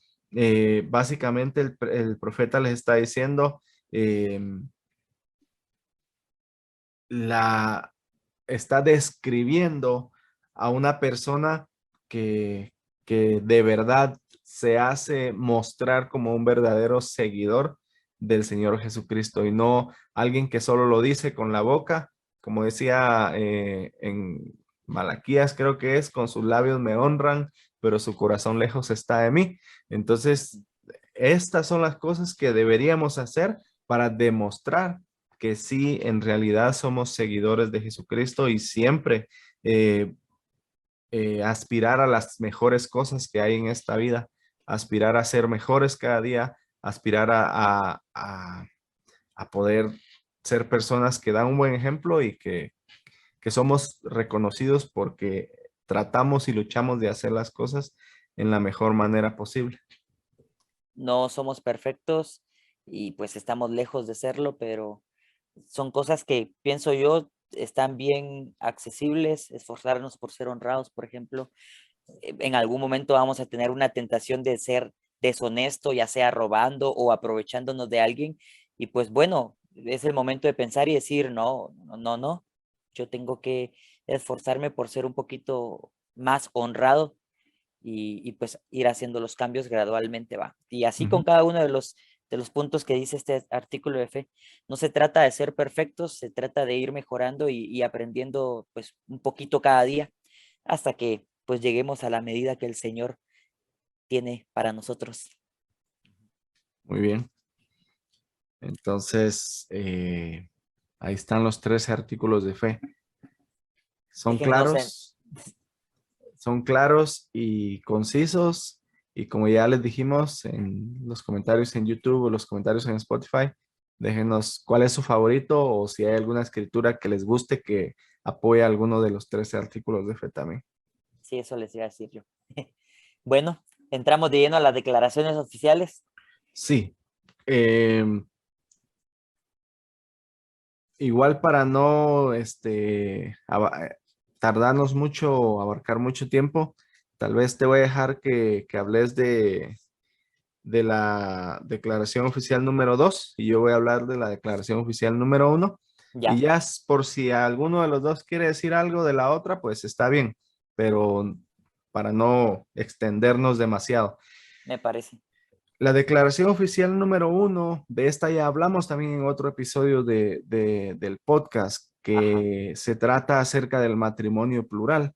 básicamente el profeta les está diciendo, eh, la está describiendo a una persona que, que de verdad se hace mostrar como un verdadero seguidor del Señor Jesucristo y no alguien que solo lo dice con la boca, como decía en Malaquías, creo que es, con sus labios me honran, pero su corazón lejos está de mí. Entonces, estas son las cosas que deberíamos hacer para demostrar que sí, en realidad somos seguidores de Jesucristo y siempre eh, aspirar a las mejores cosas que hay en esta vida, aspirar a ser mejores cada día, aspirar a poder ser personas que dan un buen ejemplo y que somos reconocidos porque tratamos y luchamos de hacer las cosas en la mejor manera posible. No somos perfectos y pues estamos lejos de serlo, pero son cosas que pienso yo están bien accesibles, esforzarnos por ser honrados, por ejemplo. En algún momento vamos a tener una tentación de ser deshonesto, ya sea robando o aprovechándonos de alguien. Y pues bueno, es el momento de pensar y decir, no, no, no, no, yo tengo que esforzarme por ser un poquito más honrado y pues ir haciendo los cambios gradualmente va. Y así con Ujú. cada uno de los puntos que dice este artículo de fe, no se trata de ser perfectos, se trata de ir mejorando y aprendiendo pues un poquito cada día hasta que pues lleguemos a la medida que el Señor tiene para nosotros. Muy bien. Entonces, ahí están los 13 artículos de fe. Son Déjennos en, claros, son claros y concisos. Y como ya les dijimos en los comentarios en YouTube o los comentarios en Spotify, déjenos cuál es su favorito o si hay alguna escritura que les guste que apoye alguno de los 13 artículos de fe también. sí, eso les iba a decir yo. Bueno, entramos de lleno a las declaraciones oficiales. Sí. em, Igual para no tardarnos mucho o abarcar mucho tiempo, tal vez te voy a dejar que hables de la declaración oficial número 2 y yo voy a hablar de la declaración oficial número 1. Y Ya, ya por si alguno de los dos quiere decir algo de la otra, pues está bien, pero para no extendernos demasiado. me parece. La declaración oficial número 1, de esta ya hablamos también en otro episodio del podcast, Ajá, que se trata acerca del matrimonio plural.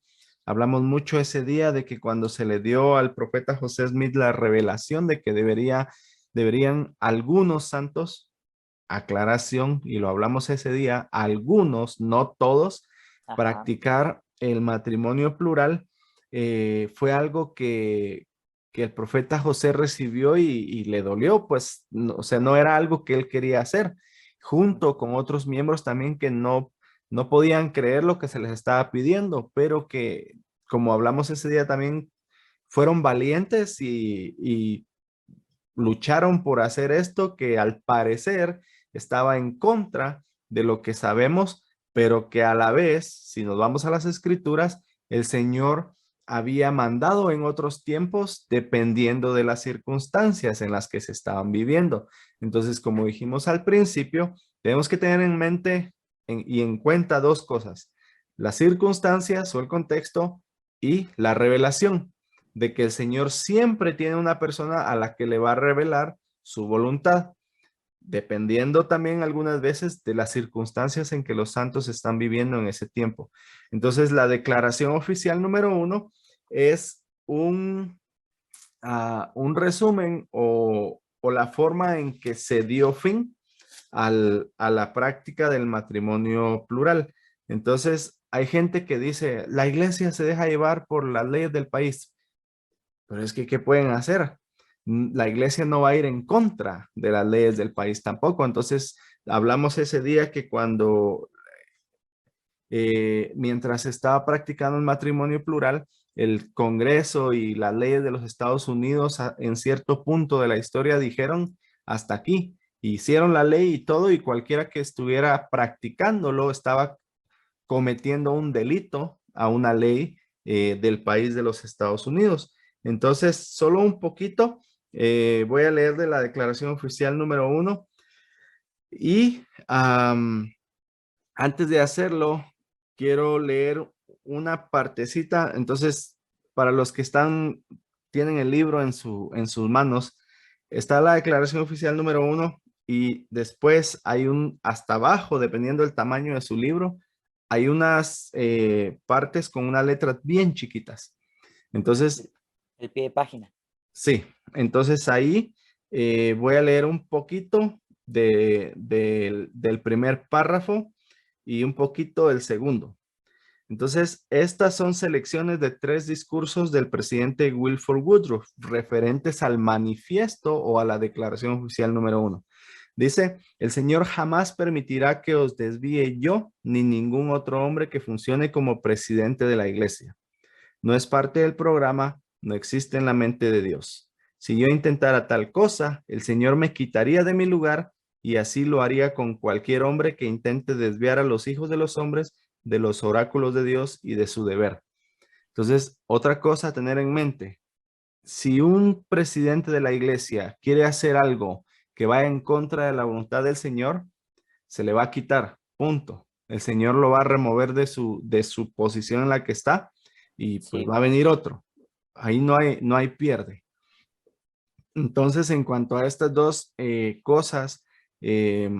Hablamos mucho ese día de que cuando se le dio al profeta José Smith la revelación de que deberían algunos santos, aclaración, y lo hablamos ese día, algunos, no todos, ajá, practicar el matrimonio plural, fue algo que el profeta José recibió y le dolió, pues, o sea, no era algo que él quería hacer, junto con otros miembros también que no podían creer lo que se les estaba pidiendo, pero que, como hablamos ese día también, fueron valientes y lucharon por hacer esto que al parecer estaba en contra de lo que sabemos, pero que a la vez, si nos vamos a las escrituras, el Señor había mandado en otros tiempos dependiendo de las circunstancias en las que se estaban viviendo. Entonces, como dijimos al principio, tenemos que tener en mente y en cuenta dos cosas: las circunstancias o el contexto y la revelación de que el Señor siempre tiene una persona a la que le va a revelar su voluntad, dependiendo también algunas veces de las circunstancias en que los santos están viviendo en ese tiempo. Entonces, la declaración oficial número 1 es un resumen o la forma en que se dio fin a la práctica del matrimonio plural. Entonces, hay gente que dice, la iglesia se deja llevar por las leyes del país. Pero es que, ¿qué pueden hacer? La iglesia no va a ir en contra de las leyes del país tampoco. Entonces, hablamos ese día que cuando mientras estaba practicando el matrimonio plural, el Congreso y las leyes de los Estados Unidos en cierto punto de la historia dijeron hasta aquí. Hicieron la ley y todo, y cualquiera que estuviera practicándolo estaba cometiendo un delito a una ley del país de los Estados Unidos. Entonces, solo un poquito, voy a leer de la Declaración Oficial número 1 y antes de hacerlo, quiero leer una partecita. Entonces, para los que tienen el libro en sus manos, está la Declaración Oficial número 1 y después hay hasta abajo, dependiendo del tamaño de su libro, hay unas partes con unas letras bien chiquitas. Entonces, El pie de página. sí, entonces ahí voy a leer un poquito del primer párrafo y un poquito del segundo. Entonces, estas son selecciones de 3 discursos del presidente Wilford Woodruff referentes al manifiesto o a la declaración oficial número 1. Dice, el Señor jamás permitirá que os desvíe yo ni ningún otro hombre que funcione como presidente de la iglesia. No es parte del programa, no existe en la mente de Dios. Si yo intentara tal cosa, el Señor me quitaría de mi lugar y así lo haría con cualquier hombre que intente desviar a los hijos de los hombres de los oráculos de Dios y de su deber. Entonces, otra cosa a tener en mente, si un presidente de la iglesia quiere hacer algo que vaya en contra de la voluntad del Señor, se le va a quitar, punto. El Señor lo va a remover de su posición en la que está y pues Sí, va a venir otro. Ahí no hay pierde. Entonces, en cuanto a estas dos cosas eh,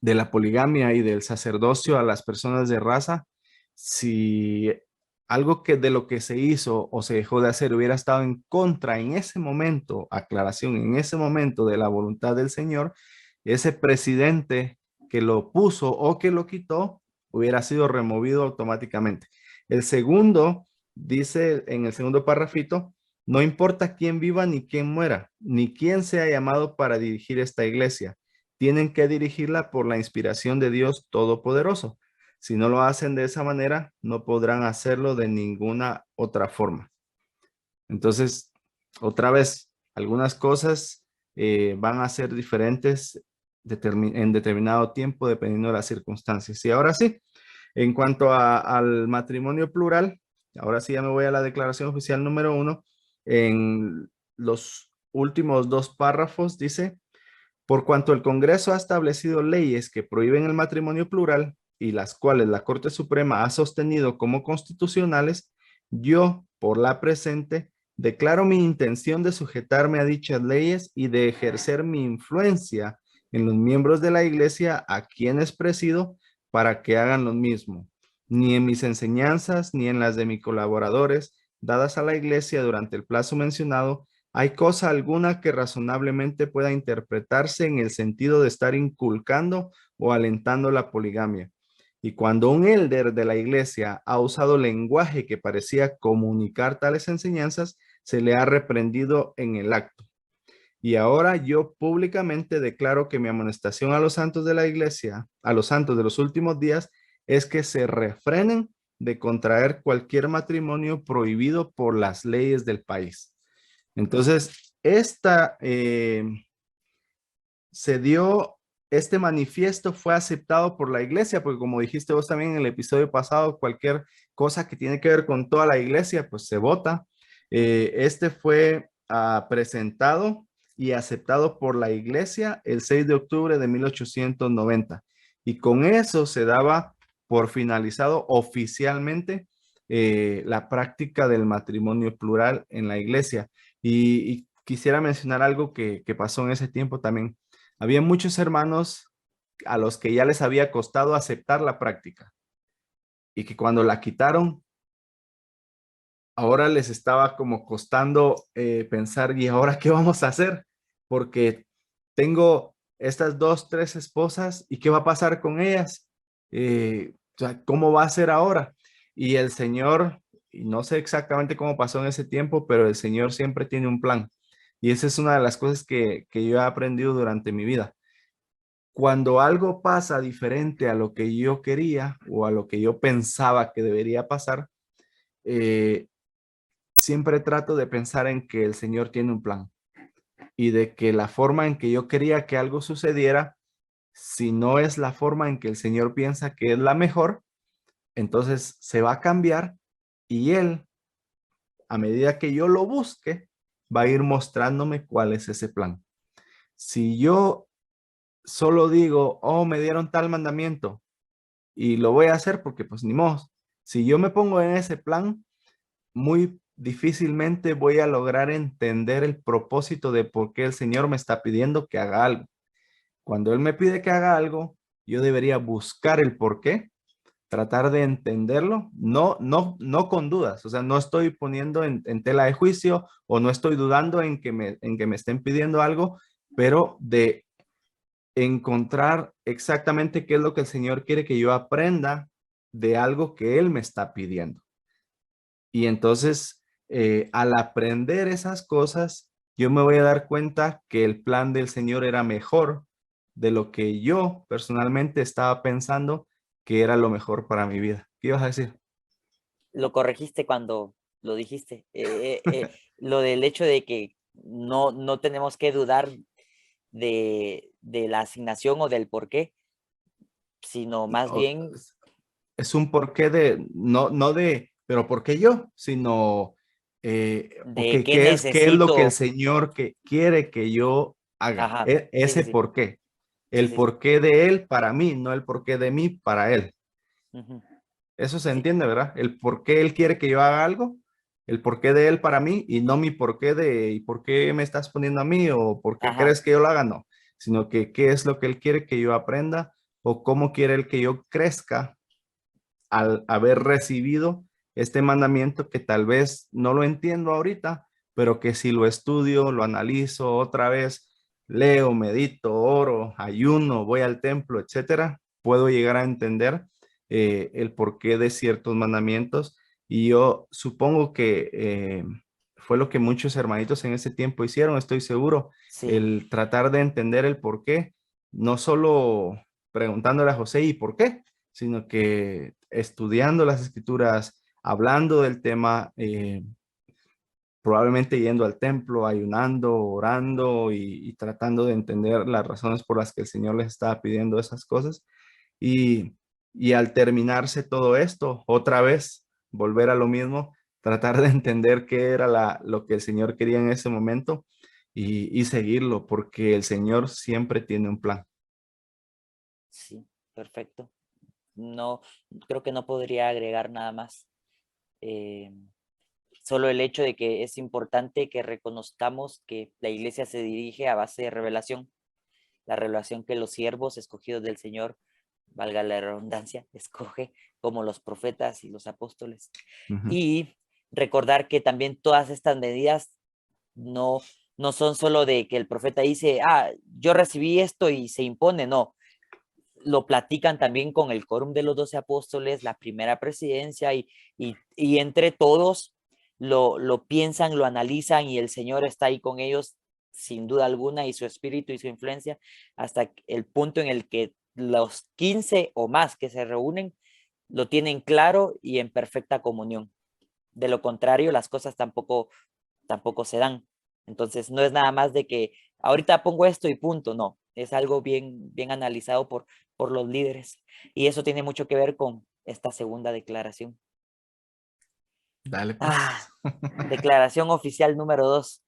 de la poligamia y del sacerdocio a las personas de raza, si algo que de lo que se hizo o se dejó de hacer hubiera estado en contra en ese momento, aclaración, en ese momento de la voluntad del Señor, ese presidente que lo puso o que lo quitó hubiera sido removido automáticamente. El segundo dice en el segundo párrafito, no importa quién viva ni quién muera, ni quién sea llamado para dirigir esta iglesia, tienen que dirigirla por la inspiración de Dios Todopoderoso. Si no lo hacen de esa manera, no podrán hacerlo de ninguna otra forma. Entonces, otra vez, algunas cosas van a ser diferentes en determinado tiempo dependiendo de las circunstancias. Y ahora sí, en cuanto al matrimonio plural, ahora sí ya me voy a la declaración oficial número 1. En los últimos 2 párrafos dice, por cuanto el Congreso ha establecido leyes que prohíben el matrimonio plural y las cuales la Corte Suprema ha sostenido como constitucionales, yo, por la presente, declaro mi intención de sujetarme a dichas leyes y de ejercer mi influencia en los miembros de la Iglesia a quienes presido para que hagan lo mismo. Ni en mis enseñanzas ni en las de mis colaboradores dadas a la Iglesia durante el plazo mencionado hay cosa alguna que razonablemente pueda interpretarse en el sentido de estar inculcando o alentando la poligamia. Y cuando un elder de la iglesia ha usado lenguaje que parecía comunicar tales enseñanzas, se le ha reprendido en el acto. Y ahora yo públicamente declaro que mi amonestación a los santos de la iglesia, a los santos de los últimos días, es que se refrenen de contraer cualquier matrimonio prohibido por las leyes del país. Entonces, este manifiesto fue aceptado por la iglesia, porque como dijiste vos también en el episodio pasado, cualquier cosa que tiene que ver con toda la iglesia, pues se vota. Este fue presentado y aceptado por la iglesia el 6 de octubre de 1890. Y con eso se daba por finalizado oficialmente la práctica del matrimonio plural en la iglesia. Y quisiera mencionar algo que pasó en ese tiempo también. Había muchos hermanos a los que ya les había costado aceptar la práctica y que cuando la quitaron, ahora les estaba como costando pensar, ¿y ahora qué vamos a hacer? Porque tengo estas 2, 3 esposas y ¿qué va a pasar con ellas? O sea, ¿cómo va a ser ahora? Y el Señor, y no sé exactamente cómo pasó en ese tiempo, pero el Señor siempre tiene un plan. Y esa es una de las cosas que yo he aprendido durante mi vida. cuando algo pasa diferente a lo que yo quería o a lo que yo pensaba que debería pasar, eh, siempre trato de pensar en que el Señor tiene un plan y de que la forma en que yo quería que algo sucediera, si no es la forma en que el Señor piensa que es la mejor, entonces se va a cambiar y Él, a medida que yo lo busque, va a ir mostrándome cuál es ese plan. Si yo solo digo, oh, me dieron tal mandamiento y lo voy a hacer porque pues ni modo. Si yo me pongo en ese plan, muy difícilmente voy a lograr entender el propósito de por qué el Señor me está pidiendo que haga algo. Cuando Él me pide que haga algo, yo debería buscar el por qué, tratar de entenderlo, no con dudas, o sea, no estoy poniendo en tela de juicio o no estoy dudando en que me estén pidiendo algo, pero de encontrar exactamente qué es lo que el Señor quiere que yo aprenda de algo que Él me está pidiendo. Y entonces, al aprender esas cosas, yo me voy a dar cuenta que el plan del Señor era mejor de lo que yo personalmente estaba pensando que era lo mejor para mi vida. ¿Qué ibas a decir? Lo corregiste cuando lo dijiste. Lo del hecho de que no tenemos que dudar de la asignación o del por qué, sino más No, bien es un porqué de, no de, pero ¿por qué yo? Sino, ok, de qué qué es lo que el necesito. Señor que quiere que yo haga? Ajá, sí, sí, Ese sí, porqué. sí, El sí, sí. porqué de Él para mí, no el porqué de mí para Él. Ujú, Eso se sí, entiende, ¿verdad? El por qué Él quiere que yo haga algo, el porqué de Él para mí y no mi porqué de ¿y por qué me estás poniendo a mí o por qué ajá, crees que yo lo haga? No, sino que qué es lo que Él quiere que yo aprenda o cómo quiere Él que yo crezca al haber recibido este mandamiento que tal vez no lo entiendo ahorita, pero que si lo estudio, lo analizo otra vez, leo, medito, oro, ayuno, voy al templo, etcétera, puedo llegar a entender el porqué de ciertos mandamientos. Y yo supongo que fue lo que muchos hermanitos en ese tiempo hicieron, estoy seguro, sí, el tratar de entender el porqué, no solo preguntándole a José, ¿y por qué? Sino que estudiando las escrituras, hablando del tema, probablemente yendo al templo, ayunando, orando y tratando de entender las razones por las que el Señor les estaba pidiendo esas cosas. Y, y al terminarse todo esto, otra vez, volver a lo mismo, tratar de entender qué era lo que el Señor quería en ese momento y seguirlo, porque el Señor siempre tiene un plan. sí, perfecto. No, creo que no podría agregar nada más. Eh, Solo el hecho de que es importante que reconozcamos que la iglesia se dirige a base de revelación, la revelación que los siervos escogidos del Señor, valga la redundancia, escoge como los profetas y los apóstoles. Ujú. Y recordar que también todas estas medidas no, no son solo de que el profeta dice, ah, yo recibí esto y se impone, no. Lo platican también con el quórum de los 12 apóstoles, la primera presidencia, y entre todos lo piensan, lo analizan, y el Señor está ahí con ellos sin duda alguna, y su espíritu y su influencia, hasta el punto en el que los 15 o más que se reúnen lo tienen claro y en perfecta comunión. De lo contrario, las cosas tampoco se dan. Entonces, no es nada más de que ahorita pongo esto y punto, no, es algo bien analizado por los líderes. Y eso tiene mucho que ver con esta segunda declaración. Dale pues. Ah, declaración oficial número 2.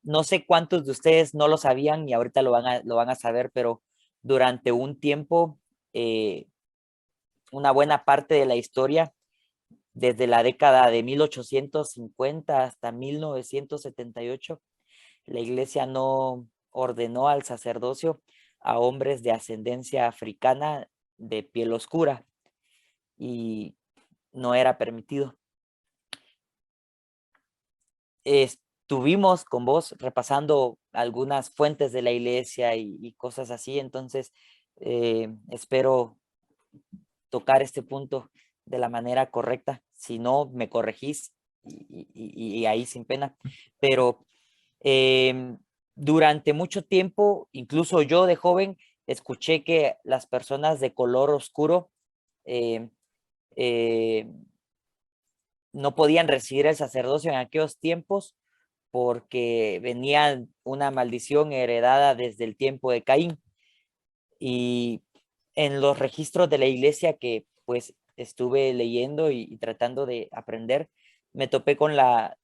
No sé cuántos de ustedes no lo sabían y ahorita lo van a saber, pero durante un tiempo, eh, una buena parte de la historia, desde la década de 1850 hasta 1978, la iglesia no ordenó al sacerdocio a hombres de ascendencia africana de piel oscura, y no era permitido. Estuvimos con vos repasando algunas fuentes de la iglesia y cosas así, entonces espero tocar este punto de la manera correcta. Si no, me corregís y ahí sin pena. Pero durante mucho tiempo, incluso yo de joven, escuché que las personas de color oscuro eh, eh, no podían recibir el sacerdocio en aquellos tiempos porque venía una maldición heredada desde el tiempo de Caín. Y en los registros de la iglesia que pues estuve leyendo y tratando de aprender, me topé con la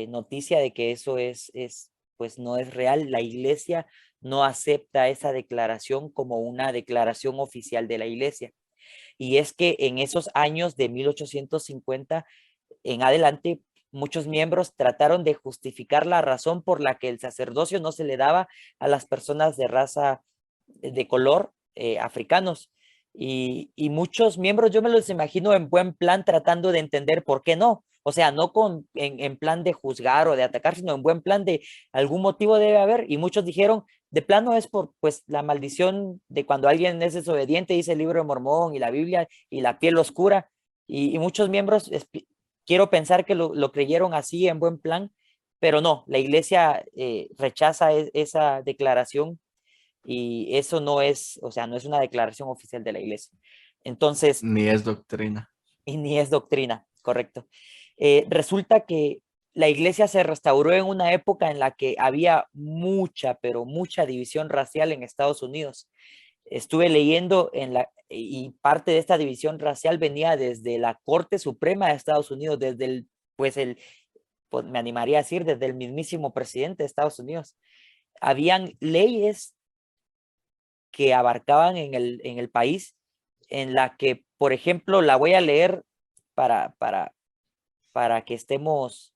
noticia de que eso pues no es real. La iglesia no acepta esa declaración como una declaración oficial de la iglesia. Y es que en esos años de 1850 en adelante, muchos miembros trataron de justificar la razón por la que el sacerdocio no se le daba a las personas de raza de color africanos. Y muchos miembros, yo me los imagino en buen plan tratando de entender por qué no. O sea, no en plan de juzgar o de atacar, sino en buen plan de algún motivo debe haber. Y muchos dijeron, de plano es por pues la maldición de cuando alguien es desobediente, dice el libro de Mormón y la Biblia y la piel oscura. Y muchos miembros quiero pensar que lo creyeron así en buen plan, pero no, la iglesia rechaza esa declaración y eso no es, o sea, no es una declaración oficial de la iglesia. Entonces, Ni es doctrina. y ni es doctrina, correcto. Resulta que la iglesia se restauró en una época en la que había mucha, pero mucha división racial en Estados Unidos. Estuve leyendo y parte de esta división racial venía desde la Corte Suprema de Estados Unidos, desde pues me animaría a decir, desde el mismísimo presidente de Estados Unidos. Habían leyes que abarcaban en el país en la que, por ejemplo, la voy a leer para, para, para que estemos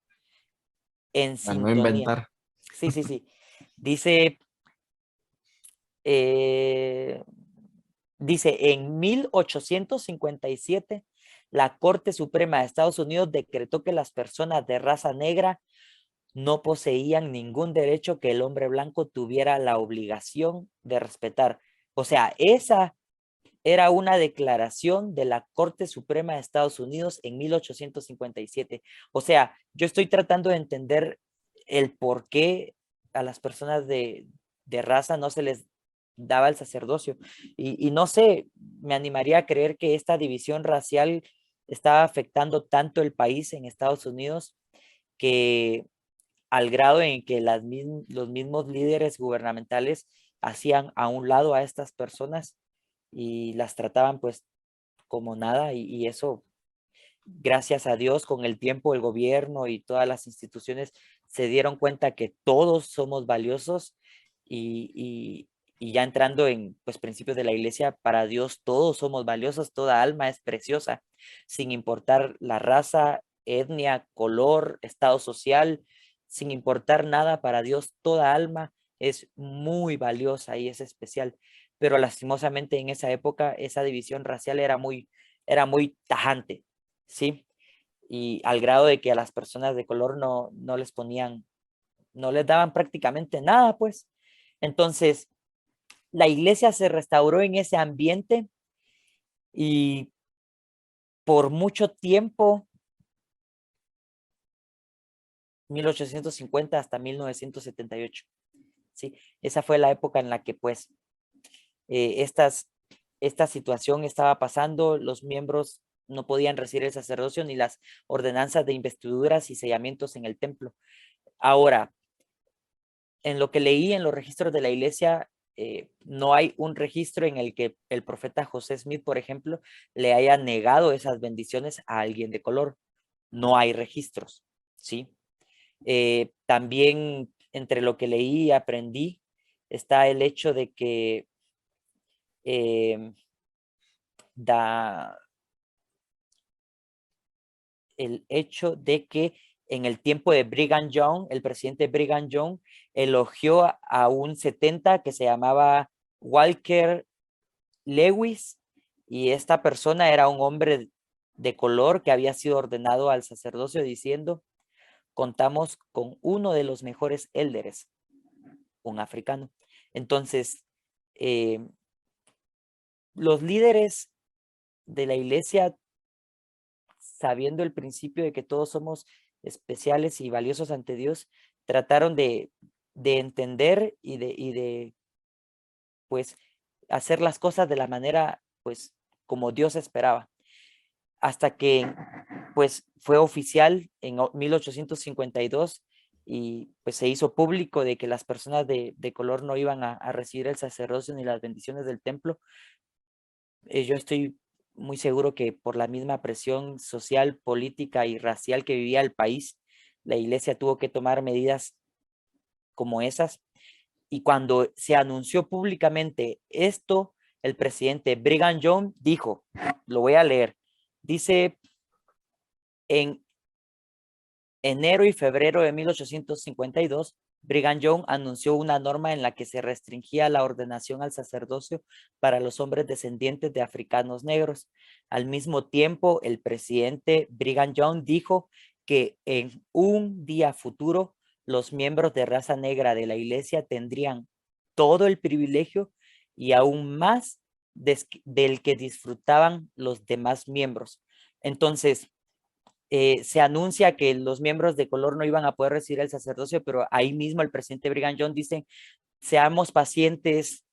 en A no sintonía. inventar. Sí, sí, sí. Dice, eh, dice, en 1857, la Corte Suprema de Estados Unidos decretó que las personas de raza negra no poseían ningún derecho que el hombre blanco tuviera la obligación de respetar. O sea, esa era una declaración de la Corte Suprema de Estados Unidos en 1857. O sea, yo estoy tratando de entender el por qué a las personas de raza no se les daba el sacerdocio. Y no sé, me animaría a creer que esta división racial estaba afectando tanto el país en Estados Unidos que al grado en que los mismos líderes gubernamentales hacían a un lado a estas personas y las trataban pues como nada y eso, gracias a Dios, con el tiempo el gobierno y todas las instituciones se dieron cuenta que todos somos valiosos y ya entrando en pues principios de la iglesia, para Dios todos somos valiosos, toda alma es preciosa, sin importar la raza, etnia, color, estado social, sin importar nada, para Dios toda alma es muy valiosa y es especial. Pero lastimosamente en esa época esa división racial era muy tajante, ¿sí? Y al grado de que a las personas de color no les ponían, no les daban prácticamente nada, pues. Entonces, la iglesia se restauró en ese ambiente y por mucho tiempo, 1850 hasta 1978, ¿sí? Esa fue la época en la que pues eh, estas, esta situación estaba pasando, los miembros no podían recibir el sacerdocio ni las ordenanzas de investiduras y sellamientos en el templo. Ahora, en lo que leí en los registros de la iglesia, no hay un registro en el que el profeta José Smith, por ejemplo, le haya negado esas bendiciones a alguien de color. No hay registros, ¿sí? También entre lo que leí y aprendí está el hecho de que eh, da el hecho de que en el tiempo de Brigham Young, el presidente Brigham Young elogió a un 70 que se llamaba Walker Lewis y esta persona era un hombre de color que había sido ordenado al sacerdocio diciendo, contamos con uno de los mejores élderes, un africano. Entonces, eh, los líderes de la iglesia, sabiendo el principio de que todos somos especiales y valiosos ante Dios, trataron de entender y de pues hacer las cosas de la manera, pues, como Dios esperaba. Hasta que, pues, fue oficial en 1852 y pues se hizo público de que las personas de color no iban a recibir el sacerdocio ni las bendiciones del templo. Yo estoy muy seguro que por la misma presión social, política y racial que vivía el país, la iglesia tuvo que tomar medidas como esas. Y cuando se anunció públicamente esto, el presidente Brigham Young dijo, lo voy a leer, dice, en enero y febrero de 1852, Brigham Young anunció una norma en la que se restringía la ordenación al sacerdocio para los hombres descendientes de africanos negros. Al mismo tiempo, el presidente Brigham Young dijo que en un día futuro, los miembros de raza negra de la iglesia tendrían todo el privilegio y aún más del que disfrutaban los demás miembros. Entonces, se anuncia que los miembros de color no iban a poder recibir el sacerdocio, pero ahí mismo el presidente Brigham Young dice, seamos pacientes,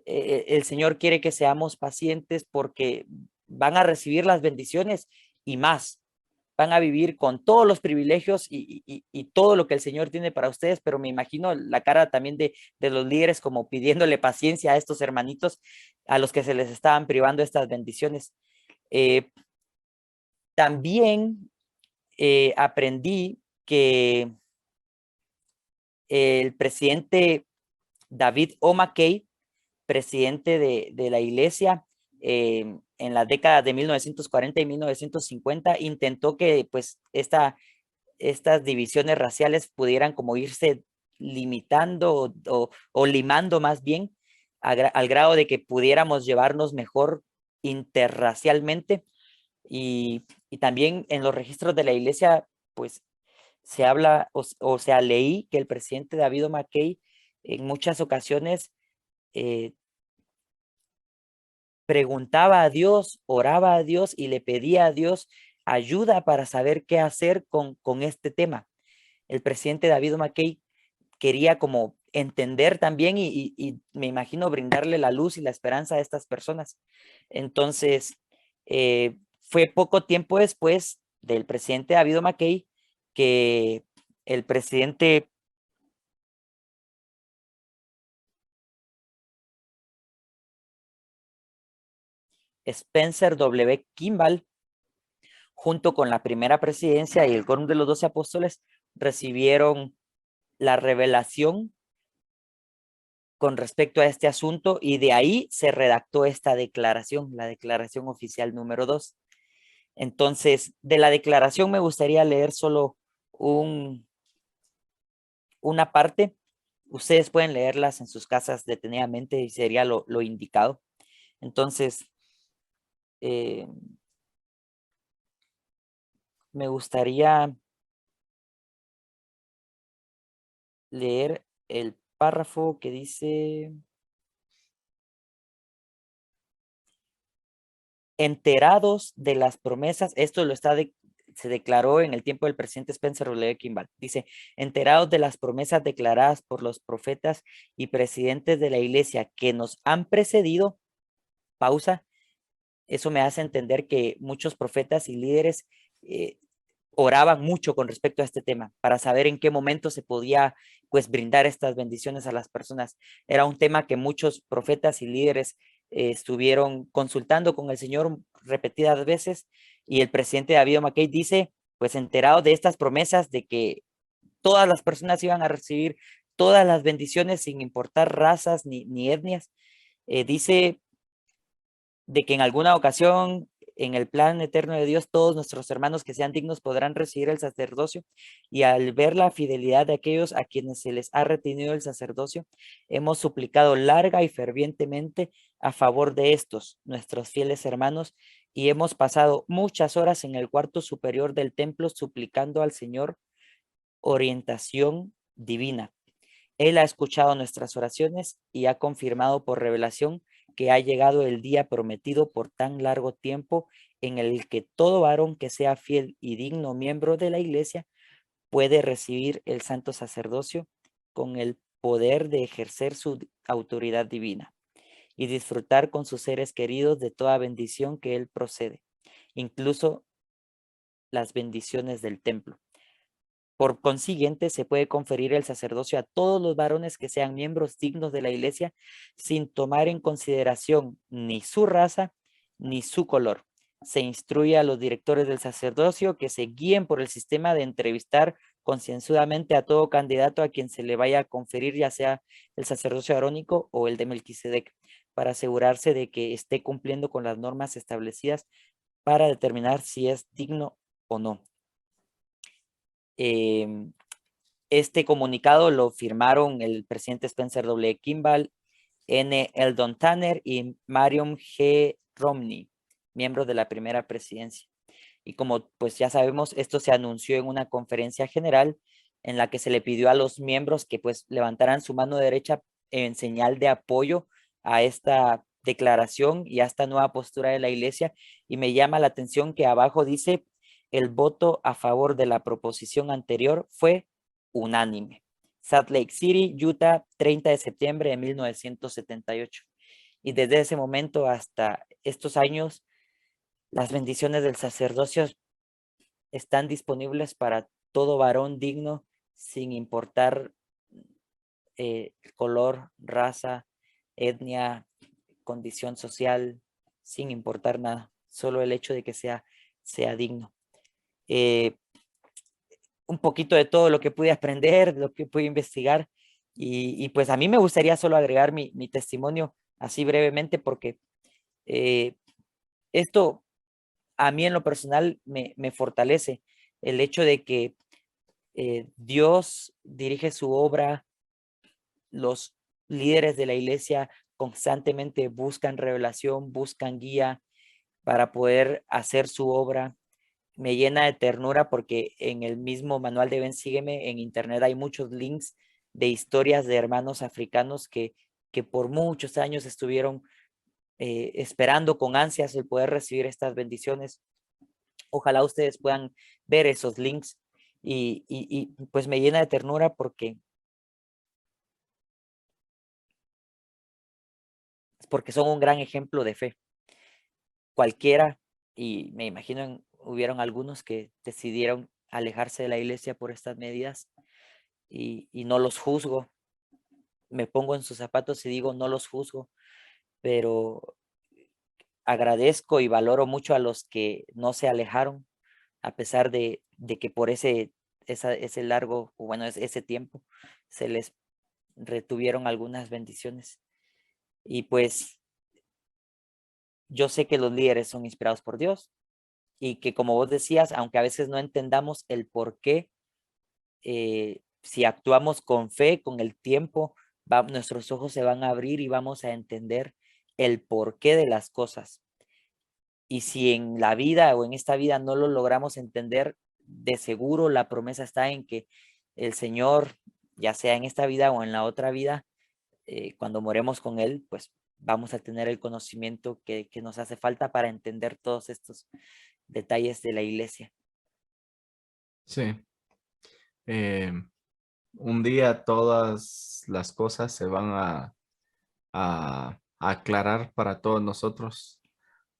el Señor quiere que seamos pacientes porque van a recibir las bendiciones y más, van a vivir con todos los privilegios y todo lo que el Señor tiene para ustedes, pero me imagino la cara también de los líderes como pidiéndole paciencia a estos hermanitos a los que se les estaban privando estas bendiciones. También aprendí que el presidente David O. McKay, presidente de la iglesia, en las décadas de 1940 y 1950, intentó que pues estas divisiones raciales pudieran como irse limitando o limando más bien al grado de que pudiéramos llevarnos mejor interracialmente y también en los registros de la iglesia pues se habla o sea, leí que el presidente David O. McKay en muchas ocasiones eh, preguntaba a Dios, oraba a Dios y le pedía a Dios ayuda para saber qué hacer con este tema. El presidente David O. McKay quería como entender también y me imagino brindarle la luz y la esperanza a estas personas. Entonces, fue poco tiempo después del presidente David O. McKay que el presidente Spencer W. Kimball, junto con la primera presidencia y el quórum de los 12 apóstoles, recibieron la revelación con respecto a este asunto y de ahí se redactó esta declaración, la declaración oficial número 2. Entonces, de la declaración me gustaría leer solo una parte. Ustedes pueden leerlas en sus casas detenidamente y sería lo indicado. Entonces, eh, me gustaría leer el párrafo que dice, enterados de las promesas, esto se declaró en el tiempo del presidente Spencer W. Kimball, dice, enterados de las promesas declaradas por los profetas y presidentes de la iglesia que nos han precedido, pausa, eso me hace entender que muchos profetas y líderes oraban mucho con respecto a este tema para saber en qué momento se podía pues brindar estas bendiciones a las personas. Era un tema que muchos profetas y líderes estuvieron consultando con el Señor repetidas veces y el presidente David McKay dice, pues enterado de estas promesas de que todas las personas iban a recibir todas las bendiciones sin importar razas ni etnias, dice de que en alguna ocasión en el plan eterno de Dios todos nuestros hermanos que sean dignos podrán recibir el sacerdocio y al ver la fidelidad de aquellos a quienes se les ha retenido el sacerdocio, hemos suplicado larga y fervientemente a favor de estos, nuestros fieles hermanos, y hemos pasado muchas horas en el cuarto superior del templo suplicando al Señor orientación divina. Él ha escuchado nuestras oraciones y ha confirmado por revelación que ha llegado el día prometido por tan largo tiempo en el que todo varón que sea fiel y digno miembro de la iglesia puede recibir el santo sacerdocio con el poder de ejercer su autoridad divina. y disfrutar con sus seres queridos de toda bendición que él procede, incluso las bendiciones del templo. Por consiguiente, se puede conferir el sacerdocio a todos los varones que sean miembros dignos de la iglesia sin tomar en consideración ni su raza ni su color. Se instruye a los directores del sacerdocio que se guíen por el sistema de entrevistar concienzudamente a todo candidato a quien se le vaya a conferir, ya sea el sacerdocio arónico o el de Melquisedec, para asegurarse de que esté cumpliendo con las normas establecidas para determinar si es digno o no. Este comunicado lo firmaron el presidente Spencer W. Kimball, N. Eldon Tanner y Marion G. Romney, miembros de la primera presidencia. Y como pues ya sabemos, esto se anunció en una conferencia general en la que se le pidió a los miembros que pues levantaran su mano derecha en señal de apoyo a esta declaración y a esta nueva postura de la iglesia. Y me llama la atención que abajo dice: el voto a favor de la proposición anterior fue unánime. Salt Lake City, Utah, 30 de septiembre de 1978. Y desde ese momento hasta estos años, las bendiciones del sacerdocio están disponibles para todo varón digno, sin importar color, raza, etnia, condición social, sin importar nada, solo el hecho de que sea digno. Un poquito de todo lo que pude aprender, de lo que pude investigar, y pues a mí me gustaría solo agregar mi testimonio así brevemente, porque esto a mí en lo personal me fortalece el hecho de que Dios dirige su obra, los líderes de la iglesia constantemente buscan revelación, buscan guía para poder hacer su obra. Me llena de ternura porque en el mismo manual de Ven Sígueme en internet hay muchos links de historias de hermanos africanos que por muchos años estuvieron esperando con ansias el poder recibir estas bendiciones. Ojalá ustedes puedan ver esos links y pues me llena de ternura porque son un gran ejemplo de fe. Cualquiera, y me imagino hubieron algunos que decidieron alejarse de la iglesia por estas medidas y no los juzgo. Me pongo en sus zapatos y digo, no los juzgo, pero agradezco y valoro mucho a los que no se alejaron, a pesar de que por ese largo, o bueno, ese tiempo, se les retuvieron algunas bendiciones. Y pues yo sé que los líderes son inspirados por Dios y que, como vos decías, aunque a veces no entendamos el por qué, si actuamos con fe, con el tiempo, nuestros ojos se van a abrir y vamos a entender el porqué de las cosas. Y si en la vida o en esta vida no lo logramos entender, de seguro la promesa está en que el Señor, ya sea en esta vida o en la otra vida, cuando moremos con Él, pues vamos a tener el conocimiento que nos hace falta para entender todos estos detalles de la iglesia. Sí. Un día todas las cosas se van a aclarar para todos nosotros.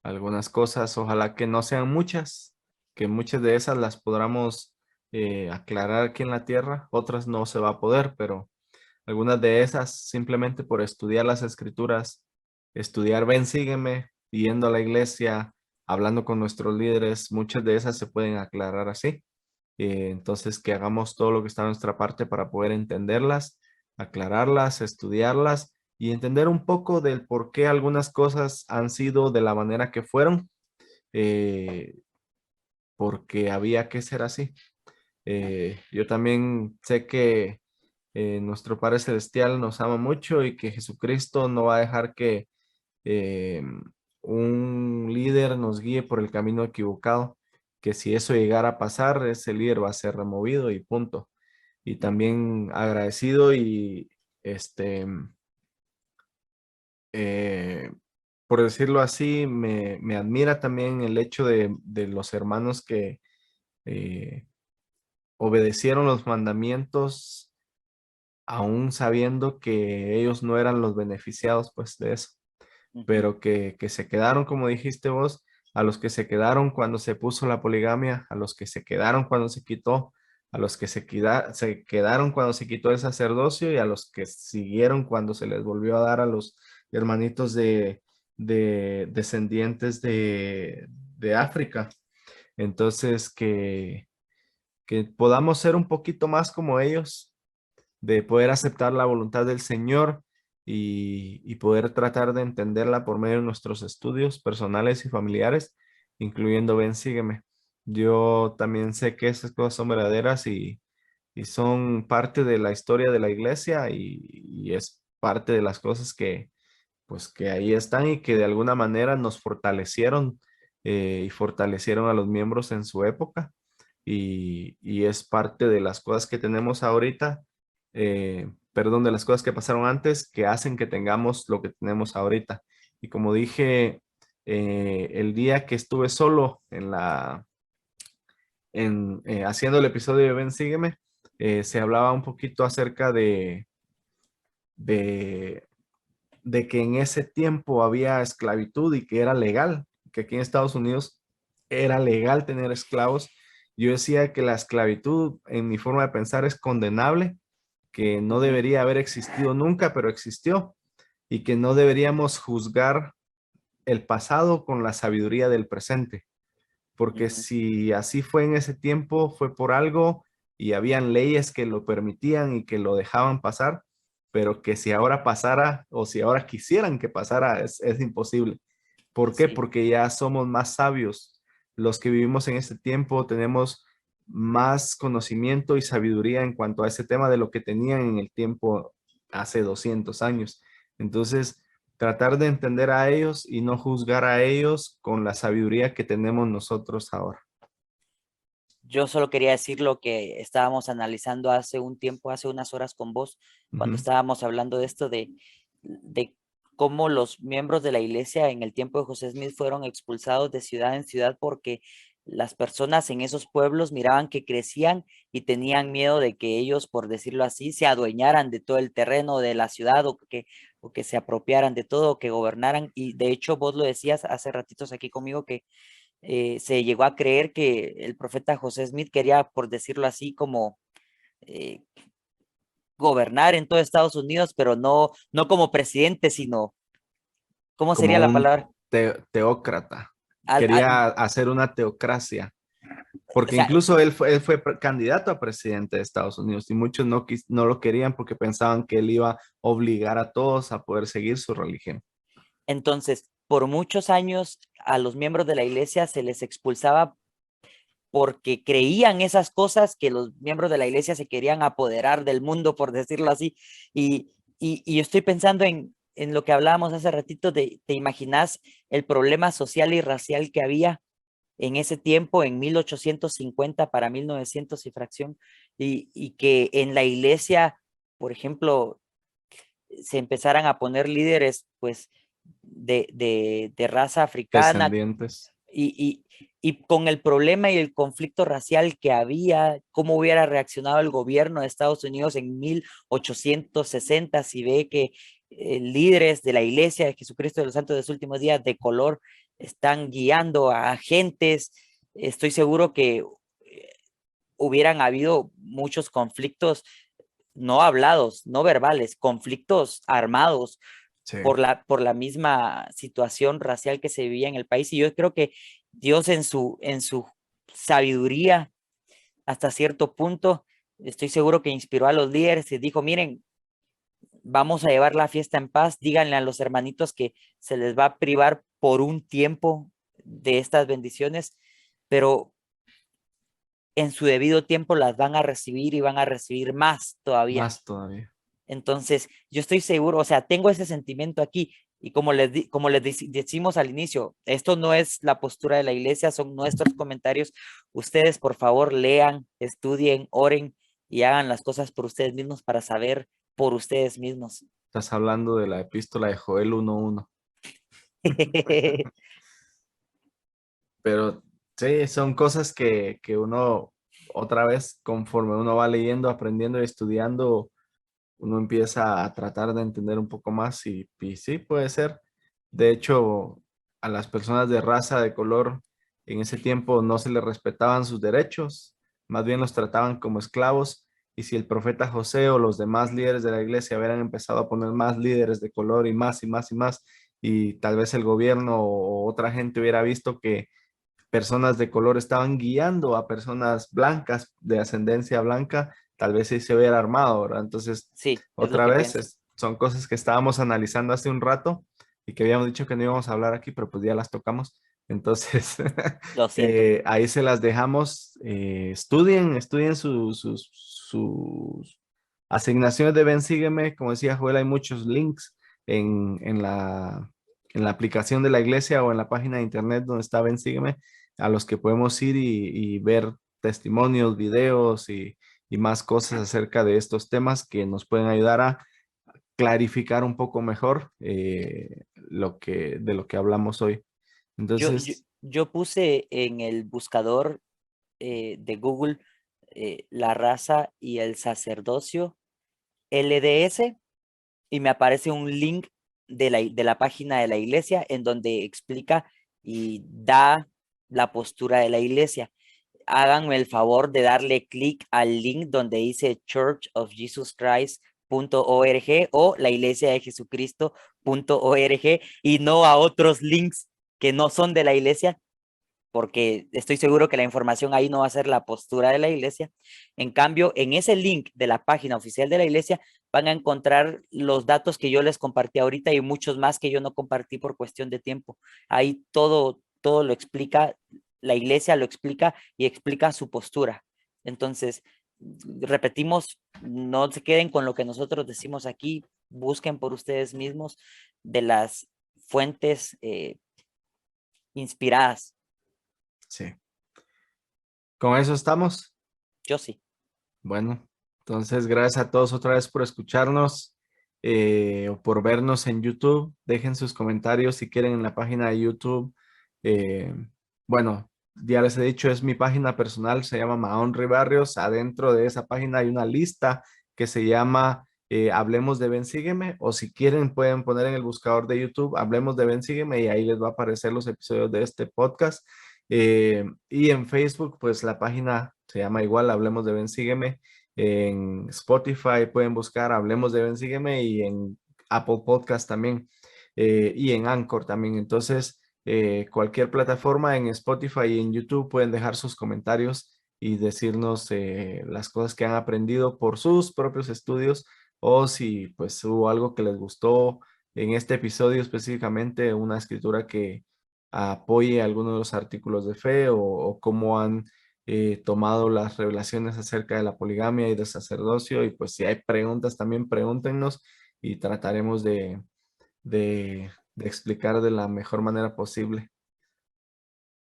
Algunas cosas, ojalá que no sean muchas, que muchas de esas las podamos aclarar aquí en la tierra, otras no se va a poder, pero algunas de esas simplemente por estudiar las escrituras, estudiar Ven, Sígueme, yendo a la iglesia, hablando con nuestros líderes, muchas de esas se pueden aclarar así. Entonces, que hagamos todo lo que está a nuestra parte para poder entenderlas, aclararlas, estudiarlas y entender un poco del por qué algunas cosas han sido de la manera que fueron, eh, porque había que ser así. Yo también sé que nuestro Padre Celestial nos ama mucho y que Jesucristo no va a dejar que eh, un líder nos guíe por el camino equivocado, que si eso llegara a pasar, ese líder va a ser removido y punto. Y también agradecido y este, eh, por decirlo así, me admira también el hecho de los hermanos que eh, obedecieron los mandamientos aún sabiendo que ellos no eran los beneficiados pues de eso. Ujú, pero que se quedaron, como dijiste vos, a los que se quedaron cuando se puso la poligamia, a los que se quedaron cuando se quitó, a los que se quedaron cuando se quitó el sacerdocio y a los que siguieron cuando se les volvió a dar a los hermanitos de descendientes de África. Entonces, que podamos ser un poquito más como ellos, de poder aceptar la voluntad del Señor y poder tratar de entenderla por medio de nuestros estudios personales y familiares, incluyendo Ven, sígueme. Yo también sé que esas cosas son verdaderas y son parte de la historia de la iglesia y es parte de las cosas que, pues, que ahí están y que de alguna manera nos fortalecieron y fortalecieron a los miembros en su época y es parte de las cosas que tenemos ahorita, perdón, de las cosas que pasaron antes que hacen que tengamos lo que tenemos ahorita. Y como dije, el día que estuve solo haciendo el episodio de Ven, sígueme, se hablaba un poquito acerca de, de que en ese tiempo había esclavitud y que era legal, que aquí en Estados Unidos era legal tener esclavos. Yo decía que la esclavitud, en mi forma de pensar, es condenable, que no ujú, debería haber existido nunca, pero existió, y que no deberíamos juzgar el pasado con la sabiduría del presente, porque ujú. si así fue en ese tiempo, fue por algo y habían leyes que lo permitían y que lo dejaban pasar, pero que si ahora pasara o si ahora quisieran que pasara, es imposible. ¿Por qué? Sí. Porque ya somos más sabios. Los que vivimos en este tiempo tenemos más conocimiento y sabiduría en cuanto a ese tema de lo que tenían en el tiempo hace 200 años. Entonces, tratar de entender a ellos y no juzgar a ellos con la sabiduría que tenemos nosotros ahora. Yo solo quería decir lo que estábamos analizando hace un tiempo, hace unas horas con vos, cuando Ujú. estábamos hablando de esto de cómo los miembros de la iglesia en el tiempo de José Smith fueron expulsados de ciudad en ciudad porque las personas en esos pueblos miraban que crecían y tenían miedo de que ellos, por decirlo así, se adueñaran de todo el terreno de la ciudad o que se apropiaran de todo, o que gobernaran. Y de hecho, vos lo decías hace ratitos aquí conmigo que se llegó a creer que el profeta José Smith quería, por decirlo así, como eh, gobernar en todo Estados Unidos, pero no como presidente, sino, ¿cómo sería Como la un palabra? teócrata. Al- al- Quería hacer una teocracia, o porque sea, incluso él fue candidato a presidente de Estados Unidos y muchos no lo querían porque pensaban que él iba a obligar a todos a poder seguir su religión. entonces, por muchos años a los miembros de la iglesia se les expulsaba porque creían esas cosas que los miembros de la iglesia se querían apoderar del mundo, por decirlo así. Y yo estoy pensando en lo que hablábamos hace ratito de, ¿te imaginas el problema social y racial que había en ese tiempo, en 1850 para 1900 y fracción? Y que en la iglesia, por ejemplo, se empezaran a poner líderes, pues, de raza africana Descendientes. y, y con el problema y el conflicto racial que había, cómo hubiera reaccionado el gobierno de Estados Unidos en 1860 si ve que líderes de la Iglesia de Jesucristo de los Santos de los Últimos Días de color están guiando a agentes. Estoy seguro que hubieran habido muchos conflictos no hablados, no verbales, conflictos armados Sí. por la misma situación racial que se vivía en el país. Y yo creo que Dios en su sabiduría, hasta cierto punto, estoy seguro que inspiró a los líderes y dijo, miren, vamos a llevar la fiesta en paz, díganle a los hermanitos que se les va a privar por un tiempo de estas bendiciones, pero en su debido tiempo las van a recibir y van a recibir más todavía. Más todavía. Entonces, yo estoy seguro, o sea, tengo ese sentimiento aquí y como decimos al inicio, esto no es la postura de la iglesia, son nuestros comentarios. Ustedes, por favor, lean, estudien, oren y hagan las cosas por ustedes mismos para saber por ustedes mismos. Estás hablando de la epístola de Joel 1:1. Pero sí, son cosas que uno, otra vez, conforme uno va leyendo, aprendiendo y estudiando, uno empieza a tratar de entender un poco más y sí, puede ser. De hecho, a las personas de raza, de color, en ese tiempo no se les respetaban sus derechos, más bien los trataban como esclavos. Y si el profeta José o los demás líderes de la iglesia hubieran empezado a poner más líderes de color y más y más y más, y tal vez el gobierno o otra gente hubiera visto que personas de color estaban guiando a personas blancas, de ascendencia blanca, tal vez sí se hubiera armado, ¿verdad? Entonces, Sí, es lo otra que vez, pienso. son cosas que estábamos analizando hace un rato y que habíamos dicho que no íbamos a hablar aquí, pero pues ya las tocamos. Entonces, Lo siento. ahí se las dejamos. Estudien sus asignaciones de Ven, Sígueme. Como decía Joel, hay muchos links en la aplicación de la iglesia o en la página de internet donde está Ven, Sígueme, a los que podemos ir y ver testimonios, videos y más cosas acerca de estos temas que nos pueden ayudar a clarificar un poco mejor de lo que hablamos hoy. Yo, yo, Entonces, yo puse en el buscador de Google la raza y el sacerdocio LDS y me aparece un link de la página de la iglesia en donde explica y da la postura de la iglesia. Háganme el favor de darle clic al link donde dice churchofjesuschrist.org o la iglesia de Jesucristo.org y no a otros links que no son de la iglesia, porque estoy seguro que la información ahí no va a ser la postura de la iglesia. En cambio, en ese link de la página oficial de la iglesia van a encontrar los datos que yo les compartí ahorita y muchos más que yo no compartí por cuestión de tiempo. Ahí todo lo explica, la iglesia lo explica y explica su postura. Entonces, repetimos, no se queden con lo que nosotros decimos aquí, busquen por ustedes mismos de las fuentes inspiradas. sí, con eso estamos. Yo sí. Bueno, entonces gracias a todos otra vez por escucharnos o por vernos en YouTube. Dejen sus comentarios si quieren en la página de YouTube. Eh, bueno, ya les he dicho, es mi página personal, se llama Mahón Barrios. Adentro de esa página hay una lista que se llama Hablemos de Ven, Sígueme. O si quieren pueden poner en el buscador de YouTube Hablemos de Ven, Sígueme y ahí les va a aparecer los episodios de este podcast. Y en Facebook, pues la página se llama igual, Hablemos de Ven, Sígueme. En Spotify pueden buscar Hablemos de Ven, Sígueme y en Apple Podcast también y en Anchor también. Entonces, cualquier plataforma en Spotify y en YouTube pueden dejar sus comentarios y decirnos las cosas que han aprendido por sus propios estudios o si pues hubo algo que les gustó en este episodio específicamente, una escritura que apoye algunos de los artículos de fe o cómo han tomado las revelaciones acerca de la poligamia y del sacerdocio. Y pues si hay preguntas también pregúntenos y trataremos de explicar de la mejor manera posible.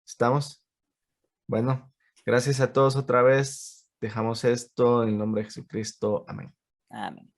¿Estamos? Bueno, gracias a todos otra vez. Dejamos esto en el nombre de Jesucristo. Amén. Amén.